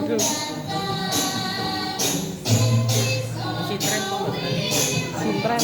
Waduh, Masih tren kok Mbak. sintren.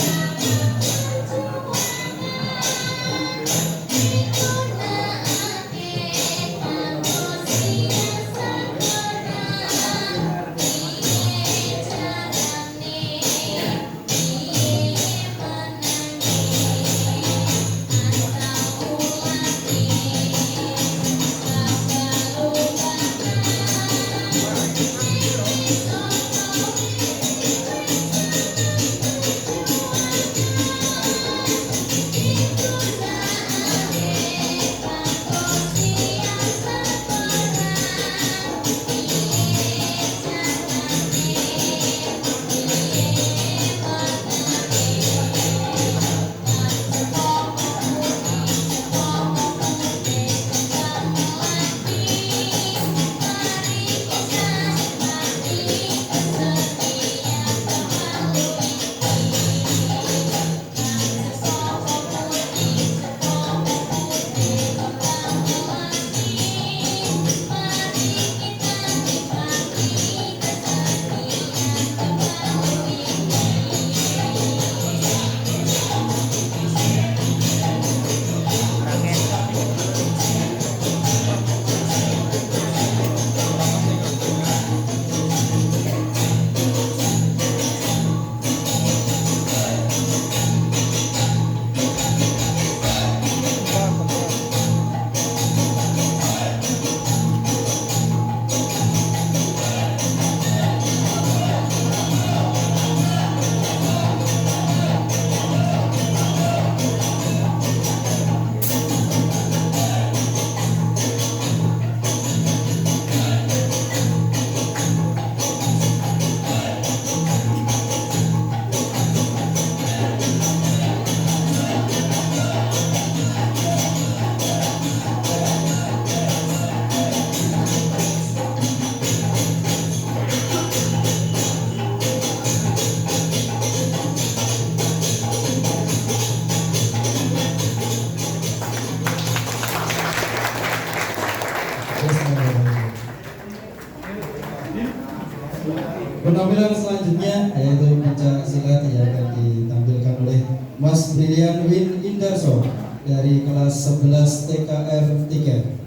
Penampilan selanjutnya yaitu pencak silat yang akan ditampilkan oleh Mas Brilian Win Indarso dari kelas 11 TKR 3.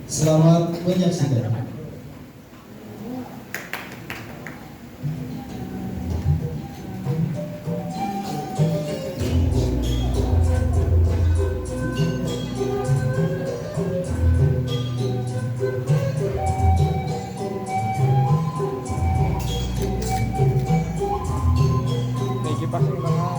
Selamat menyaksikan. Iki pas ning tengah.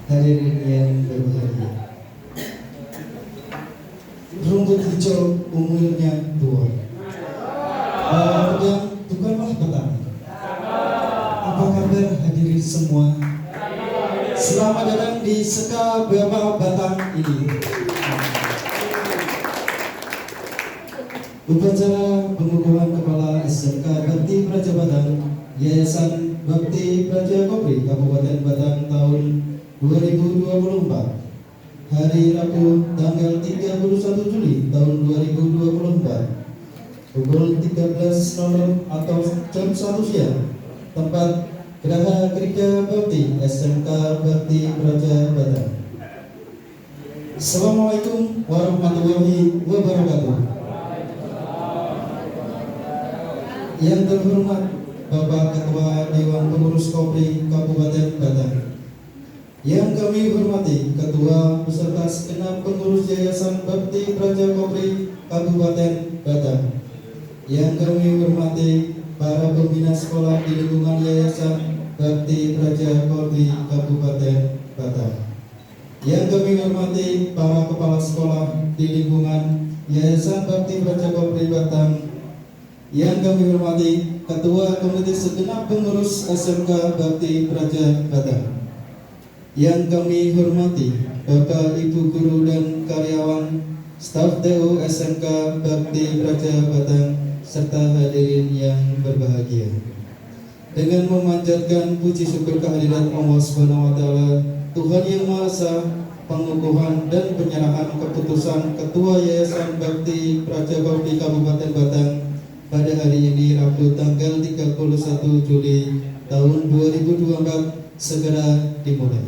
hadirin yang berbahagia. Rumput hijau umurnya tua, pedang bukanlah petani. Apa kabar hadirin semua? Selamat datang di Seka Bapa Batang ini. Upacara pengukuhan Kepala SMK Bakti Praja Batang, Yayasan Bakti Praja Kopri Kabupaten Batang tahun 2024, hari Rabu tanggal 31 Juli tahun 2024, pukul 13.00 atau jam 1 siang, tempat Geraha Krida Bakti SMK Bakti Praja Batang. Assalamualaikum warahmatullahi wabarakatuh. Yang terhormat Bapak Ketua Dewan Pengurus Kopri Kabupaten Batang, yang kami hormati Ketua beserta segenap pengurus Yayasan Bakti Praja Kopri Kabupaten Batang, yang kami hormati para pembina sekolah di lingkungan Yayasan Bakti Praja Kopri Kabupaten Batang, yang kami hormati para kepala sekolah di lingkungan Yayasan Bakti Praja Kopri Batang, yang kami hormati Ketua Komite Segenap Pengurus SMK Bakti Praja Batang, yang kami hormati Bapak Ibu Guru dan karyawan staf TU SMK Bakti Praja Batang, serta hadirin yang berbahagia. Dengan memanjatkan puji syukur kehadirat Allah Subhanahu wa taala, Tuhan Yang Maha Esa, pengukuhan dan penyerahan keputusan Ketua Yayasan Bakti Praja Kopri Kabupaten Batang pada hari ini Rabu tanggal 31 Juli tahun 2024 segera dimulai.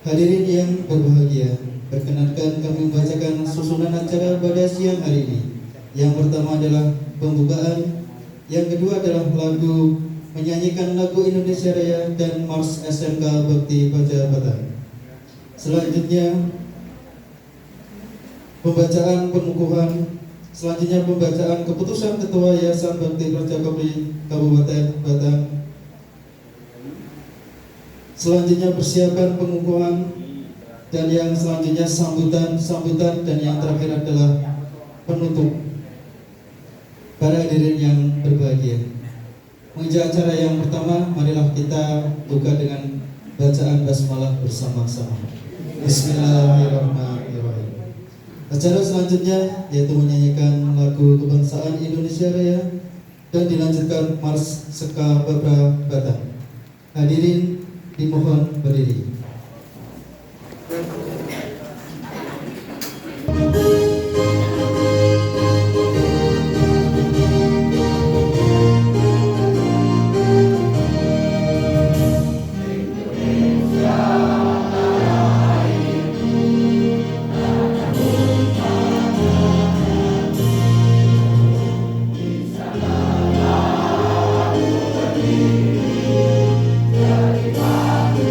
Hadirin yang berbahagia, perkenankan kami membacakan susunan acara pada siang hari ini. Yang pertama adalah pembukaan, yang kedua adalah lagu, menyanyikan lagu Indonesia Raya dan Mars SMK Bakti Praja Batang. Selanjutnya pembacaan pengukuhan. Selanjutnya pembacaan keputusan Ketua Yayasan Bakti Praja Kopri Kabupaten Batang. Selanjutnya persiapan pengukuhan, dan yang selanjutnya sambutan dan yang terakhir adalah penutup. Para hadirin yang berbahagia, menginjak acara yang pertama, marilah kita buka dengan bacaan basmalah bersama-sama. Bismillahirrahmanirrahim. Acara selanjutnya yaitu menyanyikan lagu kebangsaan Indonesia Raya dan dilanjutkan Mars Seka Bapa Batang. Hadirin dimohon berdiri. Dari batu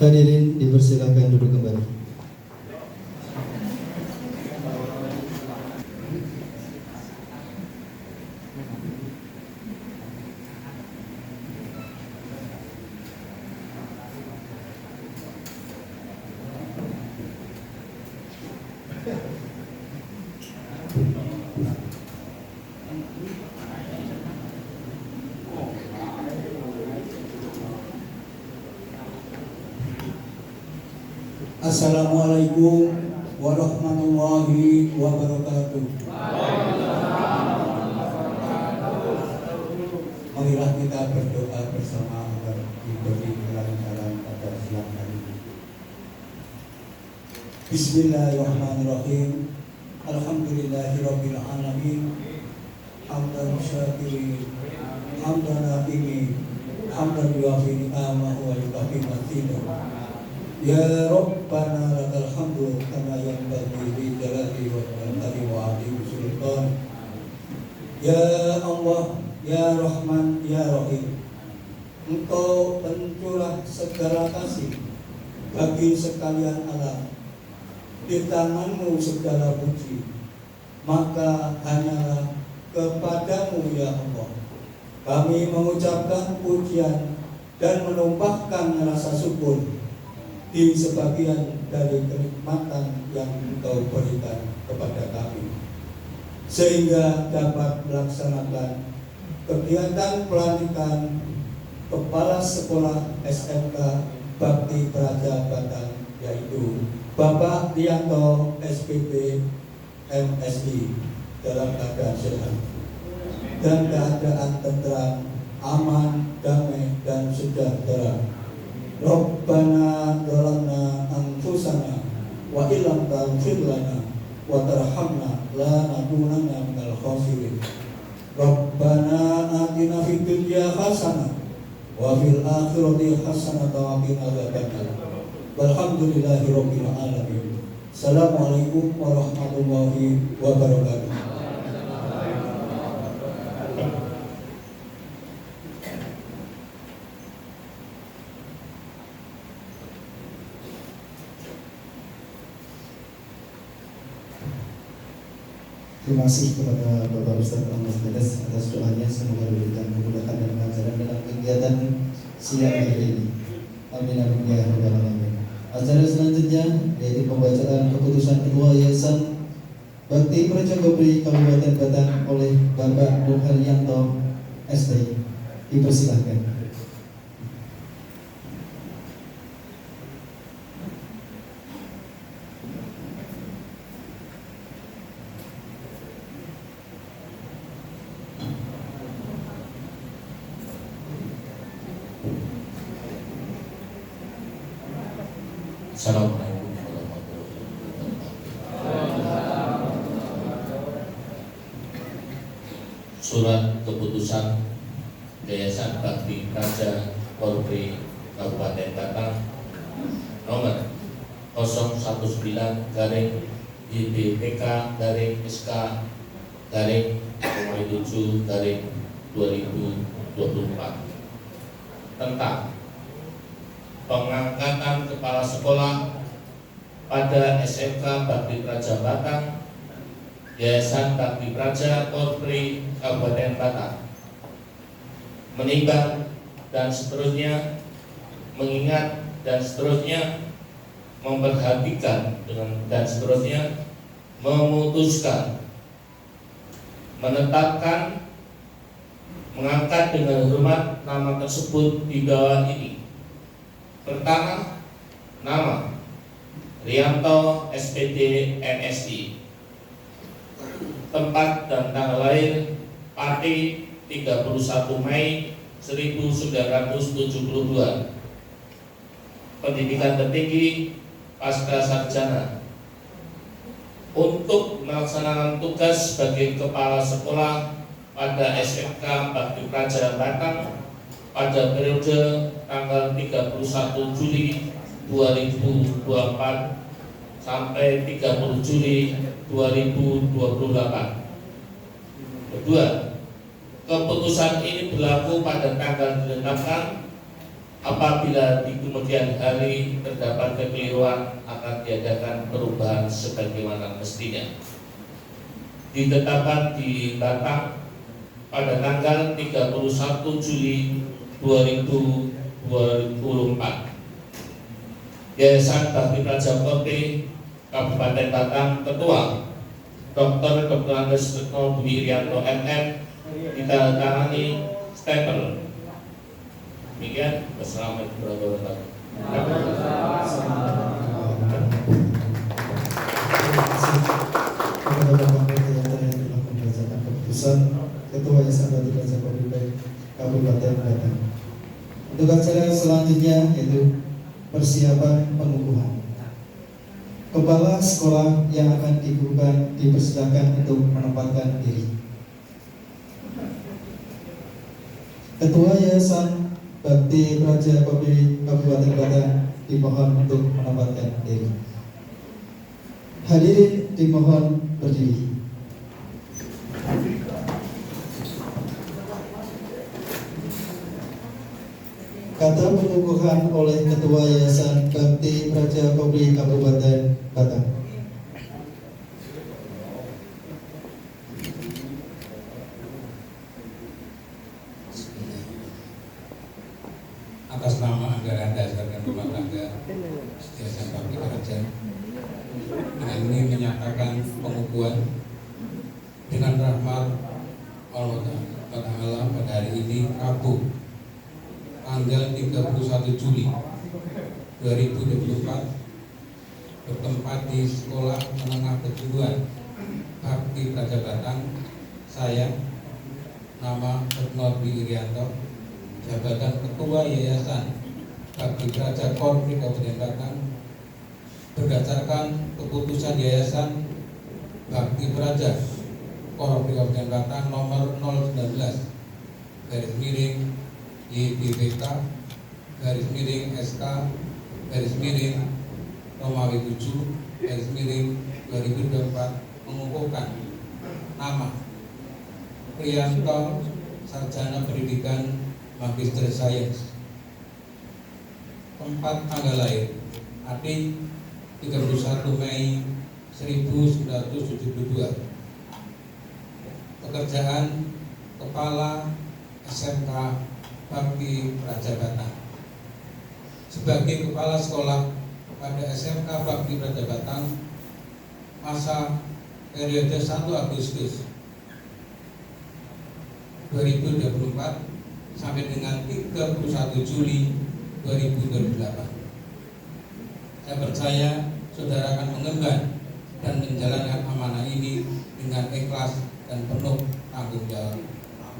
Hadirin dipersilakan duduk kembali. Assalamualaikum warahmatullahi wabarakatuh. Marilah kita berdoa bersama agar diberi kelancaran pada siang hari ini. Bismillahirrahmanirrahim. Alhamdulillahirabbil alamin. Hamdan syakirin, hamdan na'imin, hamdan yuafi ni'amahu wa yukafi mazidah. Ya Rabbana lakal hamdu kama yanbaghi li jalali wajhika wa 'azimi sultan. Ya Allah, ya Rahman, ya Rahim. Engkau pencurah segala kasih bagi sekalian alam. Di tanganmu segala puji, maka hanyalah kepadamu ya Allah kami mengucapkan pujian dan menumpahkan rasa syukur di sebagian dari kenikmatan yang Engkau berikan kepada kami, sehingga dapat melaksanakan kegiatan pelantikan Kepala Sekolah SMK Bakti Praja Batang, yaitu Bapak Rianto SPP MSI, dalam keadaan sehat dan keadaan tentram, aman, damai, dan sejahtera. Rabbana zalamna anfusana wa illam taghfir lana wa tarhamna lanakunanna minal khasirin. Rabbana atina fid dunya hasanah wa fil akhirati hasanah wa qina adzabannar. Walhamdulillahirabbil alamin. Assalamualaikum warahmatullahi wabarakatuh. Terima kasih kepada Bapak Ustadz Ahmad Medes atas doanya, semoga diberikan kemudahan dan kelancaran dalam kegiatan siang hari ini. Amin amin ya rabbal alamin. Acara selanjutnya yaitu pembacaan keputusan Ketua Yayasan Bakti Praja Gobri Kabupaten Batang oleh Bapak Nur Haryanto ST. Dipersilahkan. Assalamualaikum warahmatullahi wabarakatuh. Surat keputusan Yayasan Bakti Praja Gobri Kabupaten Batang nomor 019-YBPK-SK-7-2024 tentang pengangkatan kepala sekolah pada SMK Bakti Praja Batang, Yayasan Bakti Praja Gobri Kabupaten Batang, menimbang dan seterusnya, mengingat dan seterusnya, memperhatikan dan seterusnya, memutuskan, menetapkan, mengangkat dengan hormat nama tersebut di bawah ini. Pertama, nama Rianto SPD MSI. Tempat dan tanggal lahir Pati 31 Mei 1972. Pendidikan tertinggi pasca sarjana. Untuk melaksanakan tugas sebagai kepala sekolah pada SMK Bakti Praja Batang pada periode tanggal 31 Juli 2024 sampai 30 Juli 2028. Kedua, keputusan ini berlaku pada tanggal ditetapkan Apabila di kemudian hari terdapat kekeliruan, akan diadakan perubahan sebagaimana mestinya. Ditetapkan di Batang pada tanggal 31 Juli 2024. Yayasan Bakti Praja Kopri Kabupaten Batang Ketua Dr. Andes Retno Budi Irianto MM ditandatangani stempel. Demikian, wassalamualaikum warahmatullahi Kepada Bapak Pendeta yang telah membacakan keputusan Ketua Yayasan Bakti Praja Kopri Kabupaten Batang. Untuk acara selanjutnya yaitu persiapan pengukuhan. Kepala sekolah yang akan dikukuhkan dipersilakan untuk menempatkan diri. Ketua Yayasan Bakti Praja Kopri Kabupaten Batang dimohon untuk menempatkan diri. Hadirin dimohon berdiri. Kata pengukuhan oleh Ketua Yayasan Bakti Praja Kopri Kabupaten Batang. Atas nama anggaran dasar dan rumah tangga Yayasan Bakti Praja, dengan ini menyatakan pengukuhan dengan rahmat Allah Ta'ala pada hari ini Rabu tanggal 31 Juli 2024 bertempat di Sekolah Menengah Kejuruan Bakti Praja Batang. Saya nama Retno Budi Irianto, jabatan Ketua Yayasan Bakti Praja Kopri Kabupaten Batang, berdasarkan keputusan Yayasan Bakti Praja Kopri Kabupaten Batang nomor 019/YBBK /SK Romawi 7/2024 mengukuhkan nama Priyanto, sarjana pendidikan Magister Sains. Tempat tanggal lahir Adi 31 Mei 1972. Pekerjaan Kepala SMK Bakti Praja Batang. Sebagai kepala sekolah pada SMK Bakti Praja Batang, masa periode 1 Agustus 2024 sampai dengan 31 Juli 2028. Saya percaya saudara akan mengemban dan menjalankan amanah ini dengan ikhlas dan penuh tanggung jawab.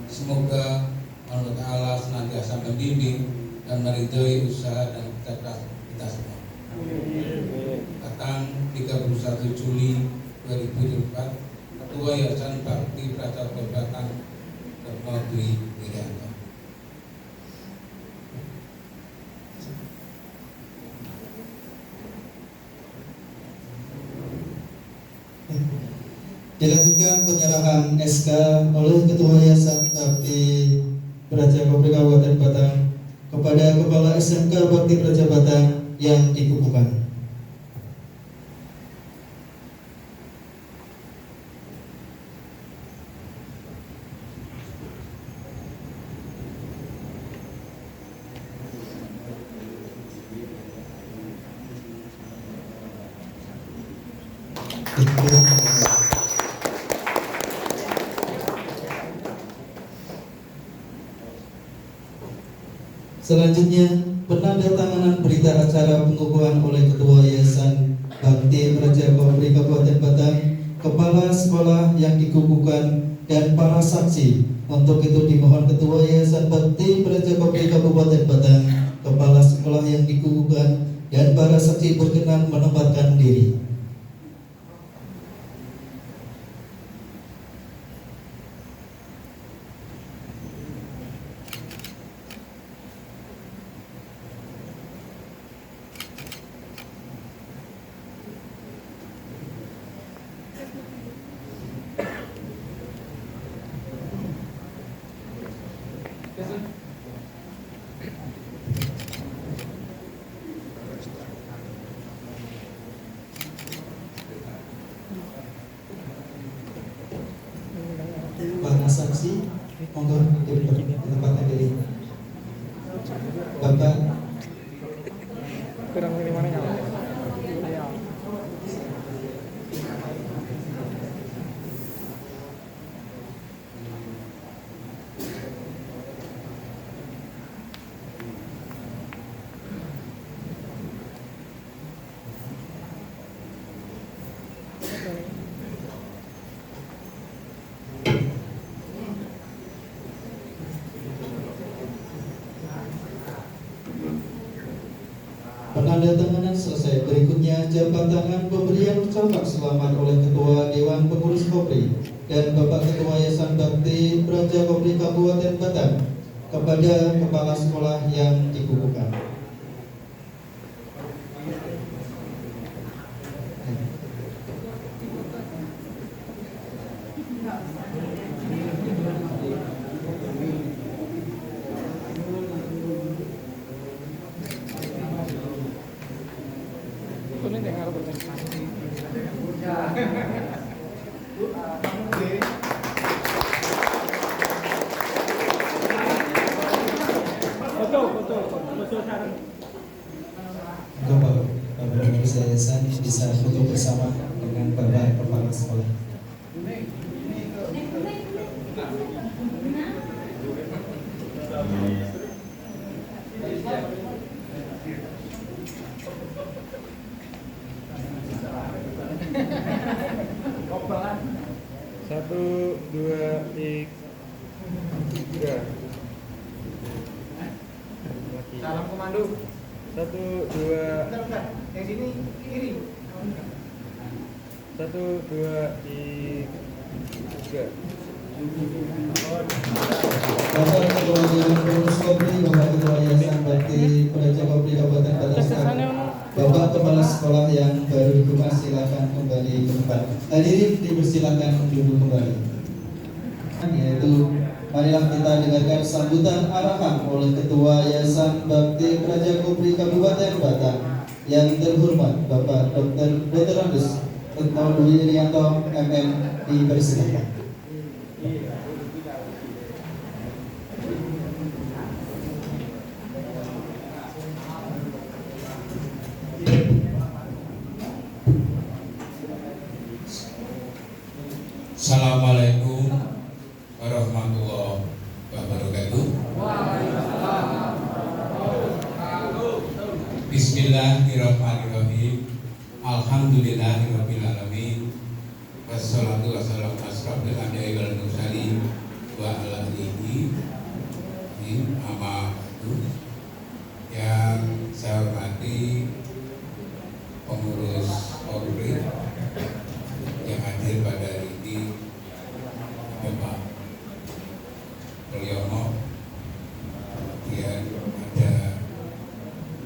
Semoga Allah Ta'ala senantiasa membimbing dan meridhoi usaha dan kerja keras kita semua. Batang 31 Juli 2024, Ketua Yayasan Bakti Praja Kopri Batang Retno Budi Irianto. Dilanjutkan penyerahan SK oleh Ketua Yayasan Bakti Praja Kopri Kabupaten Batang kepada Kepala SMK Bakti Praja Batang yang dikukuhkan. Selanjutnya, penandatanganan berita acara pengukuhan oleh Ketua Yayasan Bakti Praja Kopri Kabupaten Batang, Kepala Sekolah yang dikukuhkan, dan para saksi. Untuk itu dimohon Ketua Yayasan Bakti Praja Kopri Kabupaten Batang, Kepala Sekolah yang dikukuhkan, dan para saksi berkenan menempatkan diri. monggo ditempatkan diri. Bapak kurang ini mana ya? Ayo. penandatanganan selesai. Berikutnya jabat tangan pemberian ucapan selamat oleh Ketua Dewan Pengurus Kopri dan Bapak Ketua Yayasan Bakti Praja Kopri Kabupaten Batang kepada kepala sekolah yang dikukuhkan. Ini dengar betul. Foto sekarang. Bapak Pengurus Yayasan bisa foto bersama dengan Bapak Kepala Sekolah. Satu, dua, tiga. Salam komando. Satu, dua. Bentar. Yang sini kiri. Satu, dua, tiga. Bapak Ketua Dewan Pengurus Kopri, Bapak Ketua Yayasan Bakti Praja Kopri Kabupaten Batang, Bapak Kepala Sekolah yang baru dikukuhkan silakan kembali ke tempat. Hadirin dipersilakan duduk kembali. Yaitu marilah kita dengarkan sambutan arahan oleh Ketua Yayasan Bakti Praja Kopri Kabupaten Batang yang terhormat Bapak Dr. Andes Retno Dwi Rianto MM, dipersilakan. Assalamualaikum warahmatullahi wabarakatuh. Bismillahirrahmanirrahim. Alhamdulillahirabbil alamin. Wassalatu wassalamu ala asyrofil anbiya'i wal mursalin wa ala alihi amma ba'du. Yang saya hormati pengurus Kopri yang hadir pada hari ini, Bapak Mulyono, kemudian ada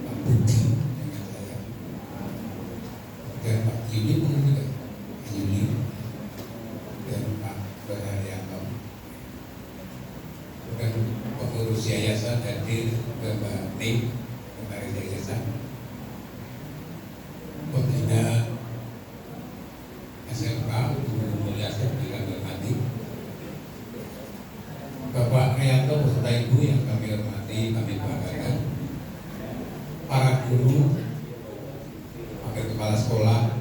Pak Budi dengan saya, dan Pak Yuni mungkin juga, Pak Yuni dan Pak Berharyanto, dan pengurus yayasan hadir, Bapak Nim, Sekretaris Yayasan, pembina SMK Guru Mulia Sekalian hormati, Bapak Rianto beserta Ibu yang kami hormati, kami banggakan, para guru, wakil kepala sekolah,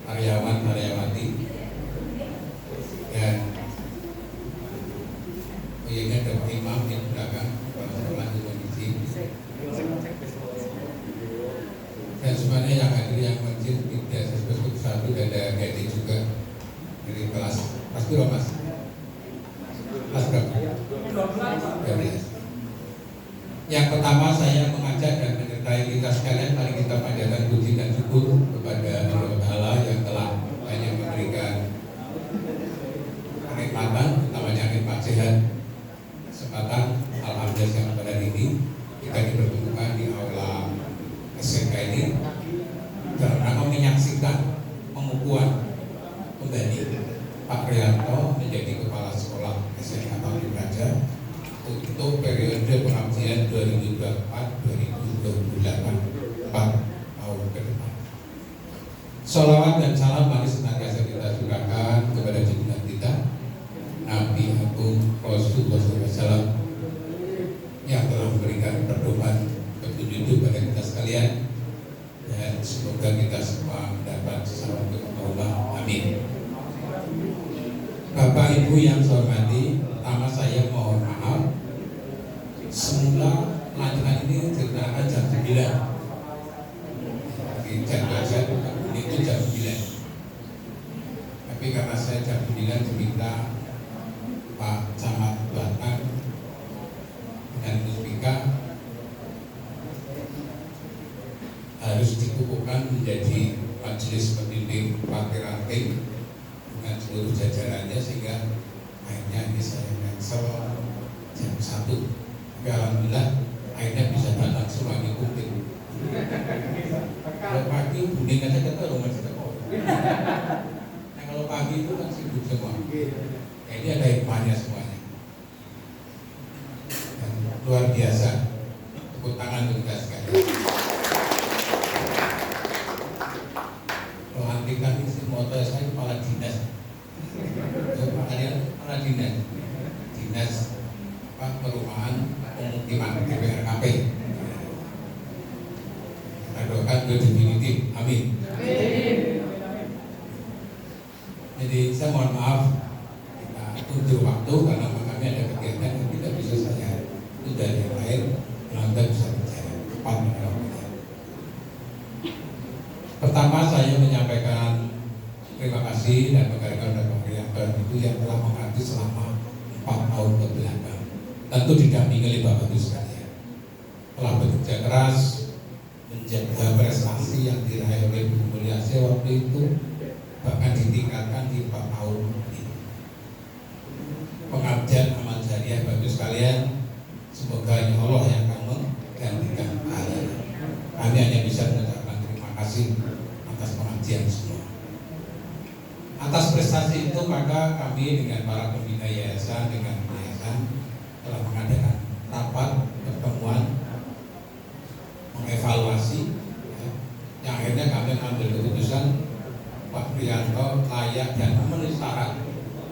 karyawan karyawati, dan ini ada Pak Imam di belakang kepala sekolah di kondisi, dan semuanya yang hadir yang masjid tidak sesuatu satu dan ada gading juga dari kelas berapa mas? Kelas berapa? 12. Yang pertama saya mengajak dan menyertai kita sekalian, mari kita panjatkan puji dan syukur kepada Allah Ta'ala yang telah banyak memberikan kenikmatan, utamanya nikmat sehat, kesempatan, alhamdulillah yang pada hari ini kita dipertemukan di aula SMK ini dalam rangka menyaksikan pengukuhan kembali Pak Rianto menjadi kepala sekolah SMK Bakti Praja untuk periode pengabdian 2024-2028, 4 tahun ke depan. Sholawat dan salam mari senantiasa kita curahkan kepada junjungan kita Nabi Ibu yang saya hormati, pertama saya mohon maaf. Semula pelantikan ini direncanakan jam 9. Di jadwal saya itu jam 9. Tapi karena saya jam 9 diminta Pak Camat Batang dan Muspika harus dikukuhkan menjadi majelis pembimbing partai ranting dengan seluruh jajarannya, sehingga akhirnya ini saya cancel jam 1. Tapi alhamdulillah akhirnya bisa datang semua ngikutin. Kalau pagi buning aja kita rumah kita kok. Nah kalau pagi itu kan sibuk semua. Nah, ini ada hikmahnya semuanya. Dan luar biasa. Tepuk tangan untuk kita sekalian. Pelantikan isi moto saya kepala dinas. Kepala dinas. Dinas Perumahan Pemukiman DPRKP. Kita doakan itu definitif. Amin. Jadi saya mohon maaf kita undur waktu karena kami ada kegiatan yang tidak bisa saya tunda yang lain, Anda bisa bicara cepat. Pertama saya menyampaikan terima kasih dan menghargai Bapak Rianto itu yang telah mengabdi selama 4 tahun ke belakang. Tentu didampingi oleh Bapak Ibu sekalian. Telah bekerja keras menjaga prestasi yang diraih oleh Bu Mulyasih waktu itu, bahkan ditingkatkan di 4 tahun ini. Pengabdian amal jariah Bapak Ibu sekalian, semoga Allah yang akan menggantikan kalian. Kami hanya bisa mengucapkan terima kasih atas pengabdian semua. Atas prestasi itu maka kami dengan para pembina yayasan dengan yayasan telah mengadakan rapat pertemuan mengevaluasi, ya, yang akhirnya kami mengambil keputusan Pak Prianto layak dan memenuhi syarat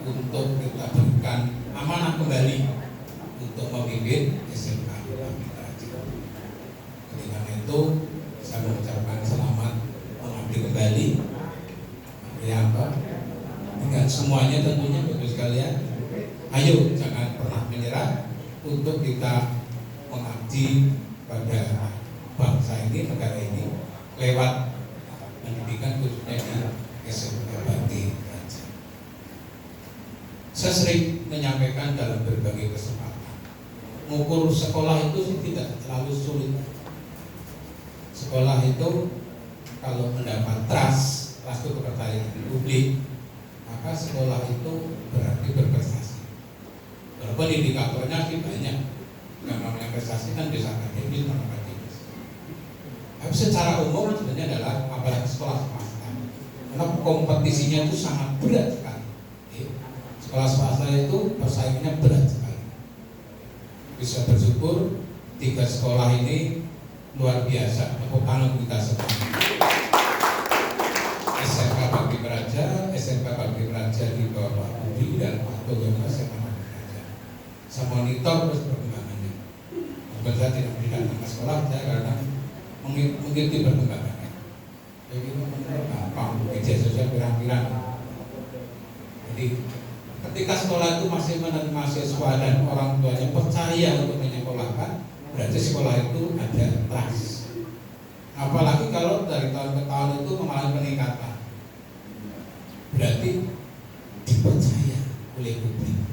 untuk kita berikan amanah kembali untuk memimpin SMK Bakti Praja. Oleh karena itu saya mengucapkan selamat mengabdi kembali Pak Prianto dengan semuanya tentunya Bapak sekalian. Ayo jangan pernah menyerah untuk kita mengabdi pada bangsa ini, negara ini lewat pendidikan khususnya di SMK Bakti Praja. Saya sering menyampaikan dalam berbagai kesempatan, mengukur sekolah itu sih tidak terlalu sulit. Sekolah itu kalau mendapat trust itu kepercayaan publik, maka sekolah itu berarti berprestasi. Walaupun indikatornya sih banyak, yang namanya prestasi kan bisa akademis, non akademis. Tapi secara umum sebenarnya adalah apalagi sekolah swasta, karena kompetisinya itu sangat berat sekali. Sekolah swasta itu persaingannya berat sekali. Bisa bersyukur 3 sekolah ini luar biasa. Tepuk tangan kita semua. SMK Bakti Praja, SMK Bakti Praja di bawah Pak Budi dan Pak Toyono SMK Bakti Praja. Saya monitor terus perkembangannya. Bukan saya tidak berikan nama sekolah, saya karena mengikuti perkembangannya. Jadi gampang, media sosial pirang-pirang. Jadi ketika sekolah itu masih menerima siswa dan orang tuanya percaya untuk menyekolahkan, berarti sekolah itu ada trust. Apalagi kalau dari tahun ke tahun itu mengalami peningkatan, berarti dipercaya oleh publik.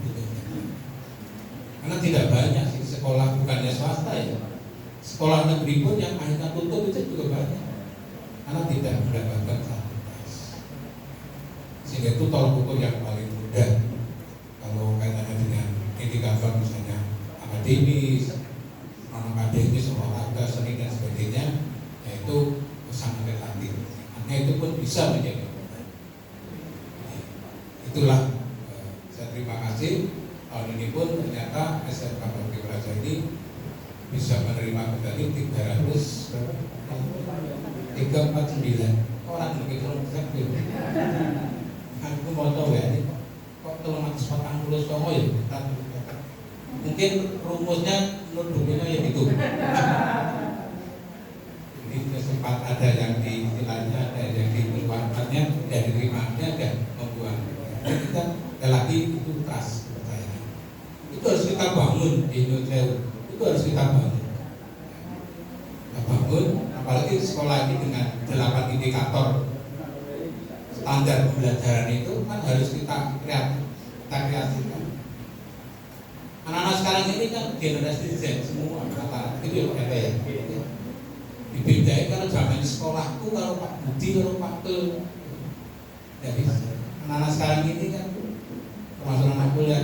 Karena tidak banyak sih sekolah bukannya swasta ya, sekolah negeri pun yang akhirnya tutup itu juga banyak karena tidak mendapatkan satu tes. Sehingga itu tolak ukur yang paling mudah kalau kaitannya dengan indikator misalnya akademis, non akademis, olahraga, seni dan sebagainya, yaitu sangat relatif. Artinya itu pun bisa menjadi beban. Itulah saya terima kasih. Tahun ini pun ternyata SMK Bakti Praja ini bisa menerima kembali 349 orang begitu lebih. Aku mau tahu ya ini kok 340 songo ya. Mungkin rumusnya menurut bukunya ya itu. Jadi sempat ada yang di istilahnya, ada yang dikeluarkannya, ada diterimanya, ada membuang. Kita lagi itu trust. di Indonesia itu harus kita bangun. Kita bangun, apalagi sekolah ini dengan 8 indikator standar pembelajaran itu kan harus kita kreasikan. Anak-anak sekarang ini kan generasi Z semua kata itu ya dibedain kalau zaman di sekolahku kalau Pak Budi kalau Pak Tul. Jadi anak-anak sekarang ini kan termasuk anak kuliah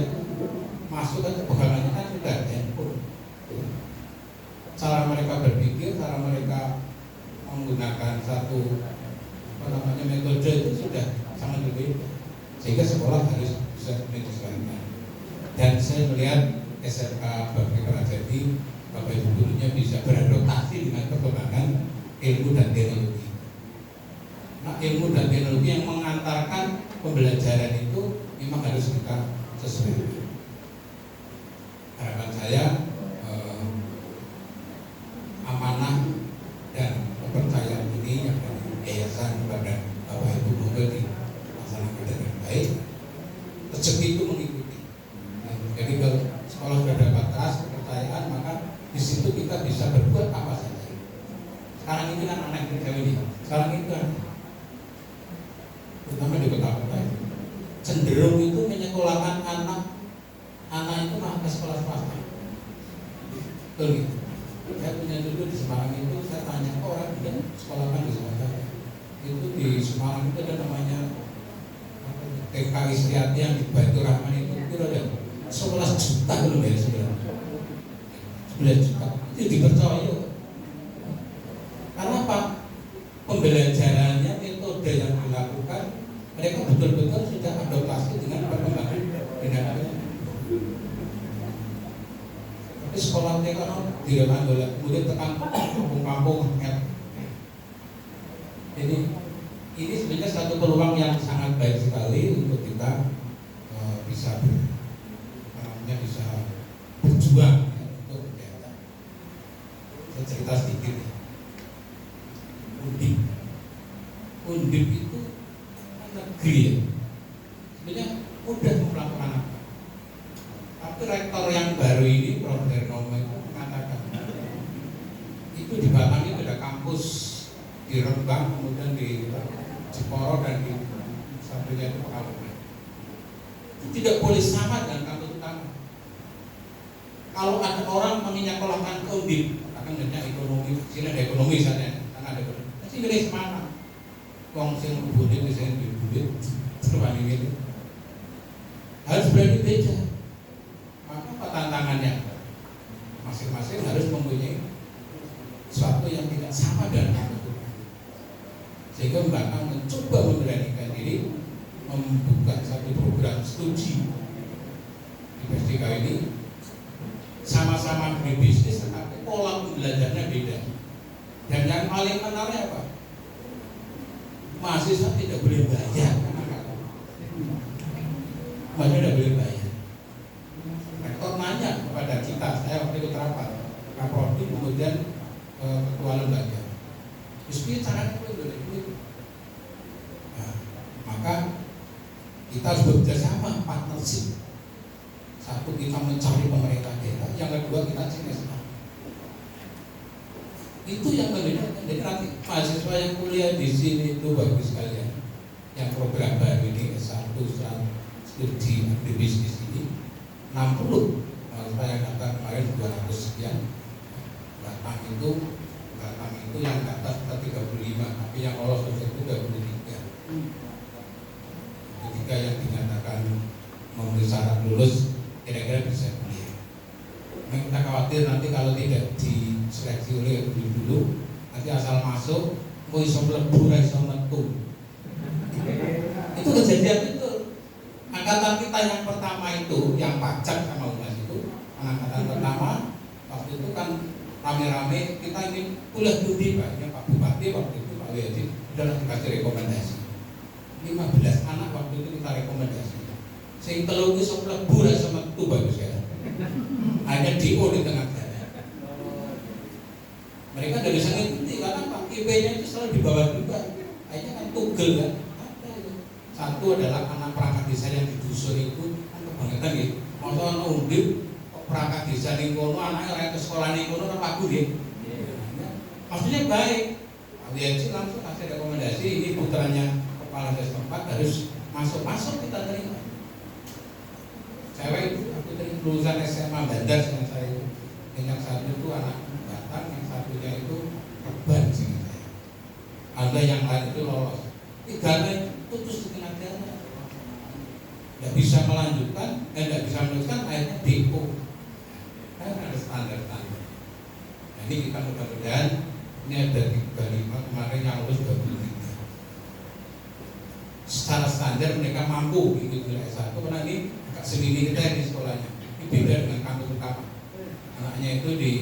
masuk kan kebanyakan kan sudah handphone. Cara mereka berpikir, cara mereka menggunakan satu metode itu sudah sangat berbeda, sehingga sekolah harus bisa menyesuaikan. Dan saya melihat SMK Bakti Kerajadi Bapak Ibu gurunya bisa beradaptasi dengan perkembangan ilmu dan teknologi. Nah, ilmu dan teknologi yang mengantarkan pembelajaran itu memang harus kita sesuaikan. Harapan saya amanah dan kepercayaan ini yang dari yayasan kepada Bapak Ibu guru dilaksanakan dengan baik, rezeki itu mengikuti. Jadi kalau sekolah sudah dapat trust, kepercayaan, maka di situ kita bisa berbuat apa saja. Sekarang ini kan anak kita ini, sekarang itu kan, terutama di kota-kota cenderung itu menyekolahkan anak itu malah ke sekolah swasta. Betul gitu. Saya punya dulu di Semarang itu, saya tanya orang yang sekolahkan di Semarang. Itu di Semarang itu ada namanya TK Istiati yang di Baitur Rahman itu ada 11 juta belum ya 11 juta. Itu dipercaya. Karena apa? Pembelajarannya, metode yang dilakukan, mereka betul-betul sudah adaptasi dengan perkembangan dinamika. Tapi sekolah TK direkan oleh murid tekan kampung-kampung. Jadi ini sebenarnya satu peluang yang sangat baik sekali untuk kita bisa berjuang untuk kegiatan. Saya cerita sedikit ya. Undip itu negeri ya. Sebenarnya mudah melakukan apa. Tapi rektor yang baru ini Prof. Hernomo itu mengatakan itu di Batang itu ada kampus di Rembang, kemudian di Jeporo dan di satunya itu Pekalongan. Itu tidak boleh sama dengan kampus utama. Kalau ada orang menyekolahkan ke Undip, akan banyak ekonomi, sini ada ekonomi misalnya, karena ada ekonomi. Tapi milih Semarang, wong sing budit, sing budit, terus ini harus berani beda. Maka apa tantangannya? Masing-masing harus mempunyai sesuatu yang tidak sama dengan kampus. Sehingga bahkan mencoba memberanikan diri membuka satu program studi di PSDK ini sama-sama berbisnis, tetapi pola pembelajarannya beda. Dan yang paling menarik apa? Mahasiswa tidak boleh bayar, mahasiswa tidak boleh bayar. Rektor nanya kepada kita, saya waktu itu terapat, Kaprodi kemudian ketua lembaga. Terus caranya itu. Nah, maka kita harus bekerjasama, partnership. Satu, kita mencari pemerintah daerah, yang kedua kita CSA. Itu yang membedakan. Jadi nanti mahasiswa yang kuliah di sini itu bagus sekalian. Yang program baru ini S1 studi agribisnis ini 60. Mahasiswa yang daftar kemarin 200 sekian. Batang itu yang atas 35, tapi yang lolos itu 23. Ketika yang dinyatakan memenuhi syarat lulus kira-kira bisa kuliah. Nah, kita khawatir nanti kalau tidak diseleksi oleh dulu, nanti asal masuk, mau iso mlebu ra iso metu. Itu kejadian itu. Angkatan kita yang pertama itu, yang pajak sama UNAS itu, angkatan pertama waktu itu kan rame-rame kita ingin kuliah studi Pak, ya, Pak Bupati waktu itu Pak Wadi sudah dikasih rekomendasi. 15 anak waktu itu kita rekomendasi. Sing telu ki sok mlebu ra iso metu bagus ya. Hanya DO di tengah jalan. Mereka tidak bisa ngikuti karena Pak IP-nya itu selalu di bawah juga. Akhirnya kan tugel kan. Satu adalah anak perangkat desa yang di dusun itu kan kebangetan gitu. Masa anak Undip perangkat desa ning kono, anaknya lagi ke sekolah ning kono kan aku nggih. Maksudnya baik. Audiensi langsung kasih rekomendasi, ini putranya kepala desa tempat harus masuk kita terima. Cewek itu aku terima lulusan SMA Bandar dengan saya itu. Yang satu itu anak Batam, yang satunya itu Keban sih saya. Ada yang lain itu lolos. Tiganya putus di tengah jalan. Tidak bisa melanjutkan, tidak bisa melanjutkan, akhirnya depo. Kan ada standar-standar. Nah, ini kita mudah-mudahan ini ada 35 kemarin yang lulus 23. Secara standar mereka mampu ikut wilayah S1 karena ini agak sendiri kita di sekolahnya. Ini beda dengan kampus utama. Anaknya itu di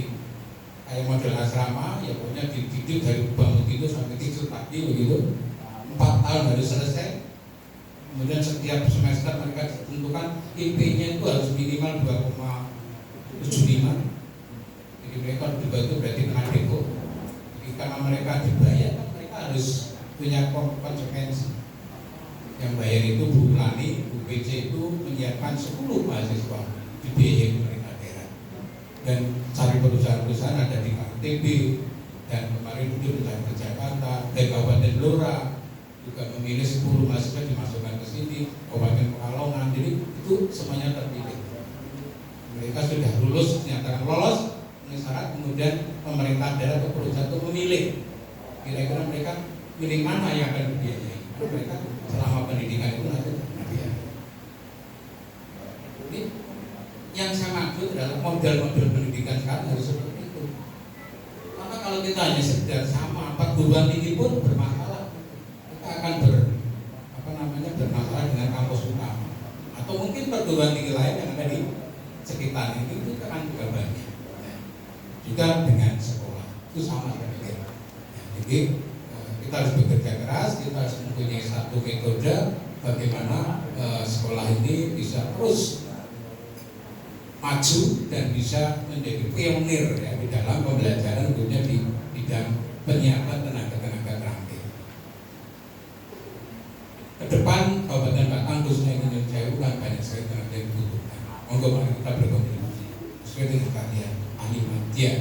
kayak model asrama, ya pokoknya dididik dari bangun tidur sampai tidur pagi begitu. 4 tahun harus selesai. Kemudian setiap semester mereka ditentukan IP-nya itu harus minimal 2,75. Jadi mereka itu berarti tengah depo. Jadi karena mereka dibayar, mereka harus punya konsekuensi. Yang bayar itu Bu Lani, Bu PC itu menyiapkan 10 mahasiswa di biaya pemerintah daerah. Dan cari perusahaan-perusahaan ada di KTB dan kemarin itu perusahaan ke Jakarta, dari Kabupaten Blora juga memilih 10 mahasiswa dimasukkan ke sini, Kabupaten Pekalongan, jadi itu semuanya terpilih. Mereka sudah lulus, dinyatakan lolos, memenuhi syarat, kemudian pemerintah daerah atau perusahaan itu memilih. Kira-kira mereka pilih mana yang akan dibiayai. Mereka selama pendidikan itu nanti biaya. Ini yang saya maksud adalah model-model pendidikan sekarang harus seperti itu. Karena kalau kita hanya sekedar sama perguruan tinggi pun bermasalah. Kita akan bermasalah dengan kampus utama. Atau mungkin perguruan tinggi lain yang ada di sekitar ini itu kan juga banyak. Juga dengan sekolah itu sama sekali. Jadi kita harus bekerja keras, kita harus mempunyai satu metode bagaimana sekolah ini bisa terus maju dan bisa menjadi pionir ya, di dalam pembelajaran khususnya di bidang penyiapan tenaga terampil. Kedepan Kabupaten Batang khususnya Indonesia Jaya kan banyak sekali tenaga yang dibutuhkan. Monggo mari kita berkontribusi sesuai dengan karya Animatia.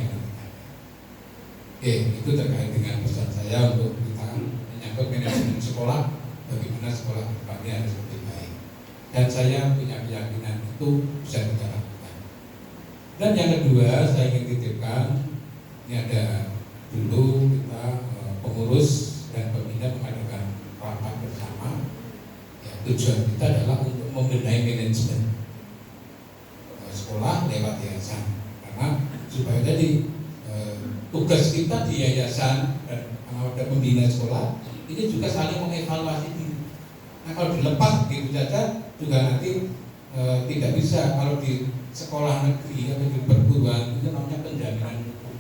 Oke, itu terkait dengan pesan saya untuk kita menyangkut manajemen sekolah, bagaimana sekolah depannya harus lebih baik. Dan saya punya keyakinan itu bisa kita lakukan. Dan yang kedua saya ingin titipkan, ini ada dulu kita pengurus dan pembina mengadakan rapat bersama. Ya, tujuan kita adalah untuk membenahi manajemen sekolah lewat yayasan, karena supaya tadi tugas kita di yayasan dan ada pembina sekolah ini juga saling mengevaluasi diri. Nah kalau dilepas begitu saja juga nanti tidak bisa. Kalau di sekolah negeri atau di perguruan itu namanya penjaminan mutu.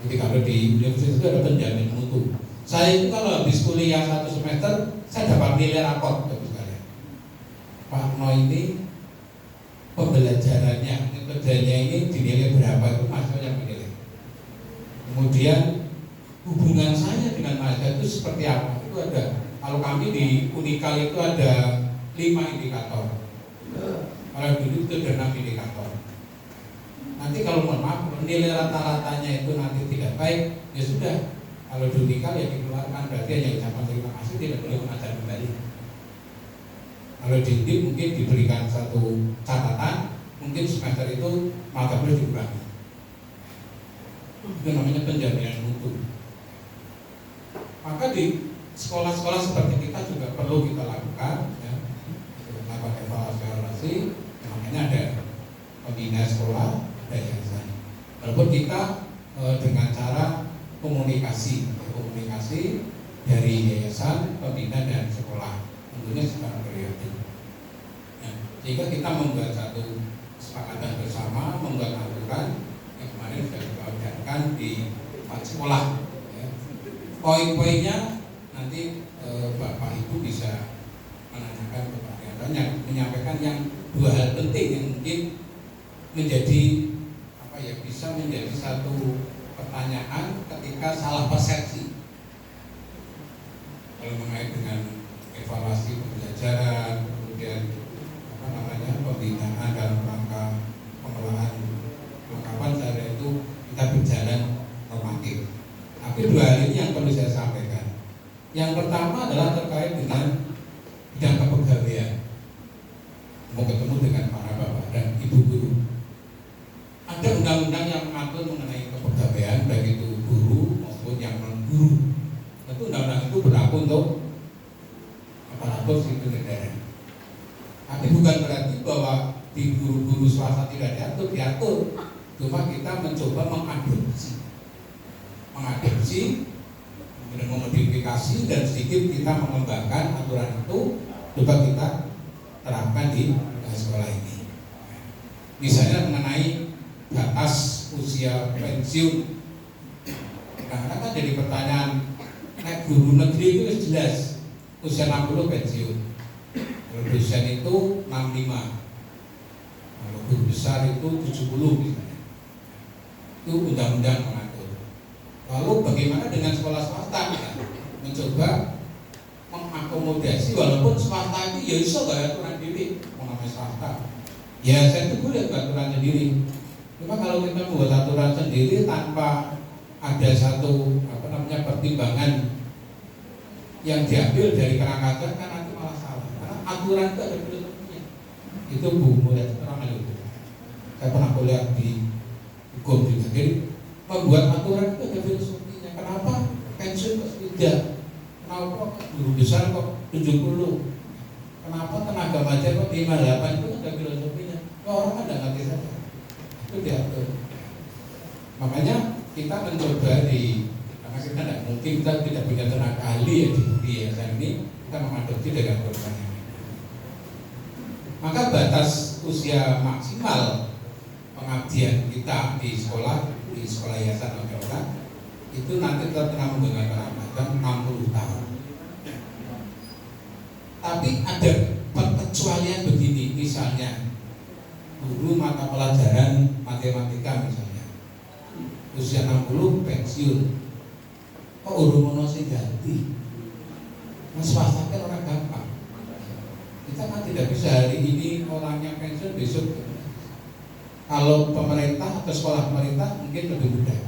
Jadi kalau di universitas itu ada penjamin mutu. Saya itu kalau habis kuliah 1 semester saya dapat nilai rapor bagus sekali. Pak No ini pembelajarannya, metodenya ini dinilai berapa itu Mas yang menilai. Kemudian hubungan saya dengan mahasiswa itu seperti apa? Itu ada. Kalau kami di Unikal itu ada 5 indikator. Kalau dulu itu ada 6 indikator. Nanti kalau mohon maaf nilai rata-ratanya itu nanti tidak baik, ya sudah. Kalau di Unikal ya dikeluarkan, berarti hanya ucapan terima kasih, tidak boleh mengajar kembali. Kalau di INDIP mungkin diberikan satu catatan, mungkin semester itu maka boleh dikurangi. Itu namanya penjaminan mutu. Maka di sekolah-sekolah seperti kita juga perlu kita lakukan, ya, melakukan evaluasi. Makanya ada pembina sekolah, ada yayasan. Walaupun kita dengan cara komunikasi dari yayasan, pembina dan sekolah, tentunya secara periode. Nah, jika kita membuat satu kesepakatan bersama, membuat aturan yang kemarin sudah dibawakan di sekolah. Ya. Poin-poinnya nanti Bapak Ibu bisa menanyakan kepada menyampaikan yang 2 hal penting yang mungkin menjadi bisa menjadi satu pertanyaan ketika salah persepsi. Kalau mengenai dengan evaluasi pembelajaran, kemudian pembinaan dalam rangka Tapi dua hal ini yang perlu saya sampaikan. Yang pertama adalah terkait dengan bidang kepegawaian. Mau ketemu dengan para bapak dan ibu guru. Ada undang-undang yang mengatur mengenai kepegawaian, baik itu guru maupun yang non guru. Tentu undang-undang itu berlaku untuk aparatur sipil negara. Tapi bukan berarti bahwa di guru-guru swasta tidak diatur. Cuma kita mencoba mengadopsi, kemudian memodifikasi dan sedikit kita mengembangkan aturan itu coba kita terapkan di sekolah ini. Misalnya mengenai batas usia pensiun. Kadang-kadang kan jadi pertanyaan, naik guru negeri itu jelas usia 60 pensiun. Kalau dosen itu 65. Kalau guru besar itu 70 misalnya. Itu undang-undang mengatur. Lalu bagaimana dengan sekolah swasta? Mencoba mengakomodasi, walaupun swasta itu ya iso gak aturan diri, mengenai swasta. Ya saya itu boleh aturan sendiri. Cuma kalau kita membuat aturan sendiri tanpa ada satu pertimbangan yang diambil dari kerangka kan nanti malah salah. Karena aturan itu ada filosofinya. Itu Bu Mulia terang itu. Saya pernah kuliah di hukum juga. Jadi membuat aturan itu ada filosofinya. Kenapa pensiun kok tidak? Kenapa guru besar kok 70? Kenapa tenaga majar kok 58? Itu ada filosofinya. Orang ada ngerti saja. Itu diatur. Makanya kita mencoba karena kita tidak mungkin, kita tidak punya tenaga ahli di yayasan ini, kita mengadopsi dengan korban. Maka batas usia maksimal pengabdian kita di sekolah yayasan Oke itu nanti kita pernah menggunakan anggaran 60 tahun. Tapi ada pengecualian begini, misalnya guru mata pelajaran matematika misalnya usia 60 pensiun. Kok urung ono sing ganti? Mas swasta kan orang gampang. Kita kan tidak bisa hari ini orangnya pensiun besok. Kalau pemerintah atau sekolah pemerintah mungkin lebih mudah.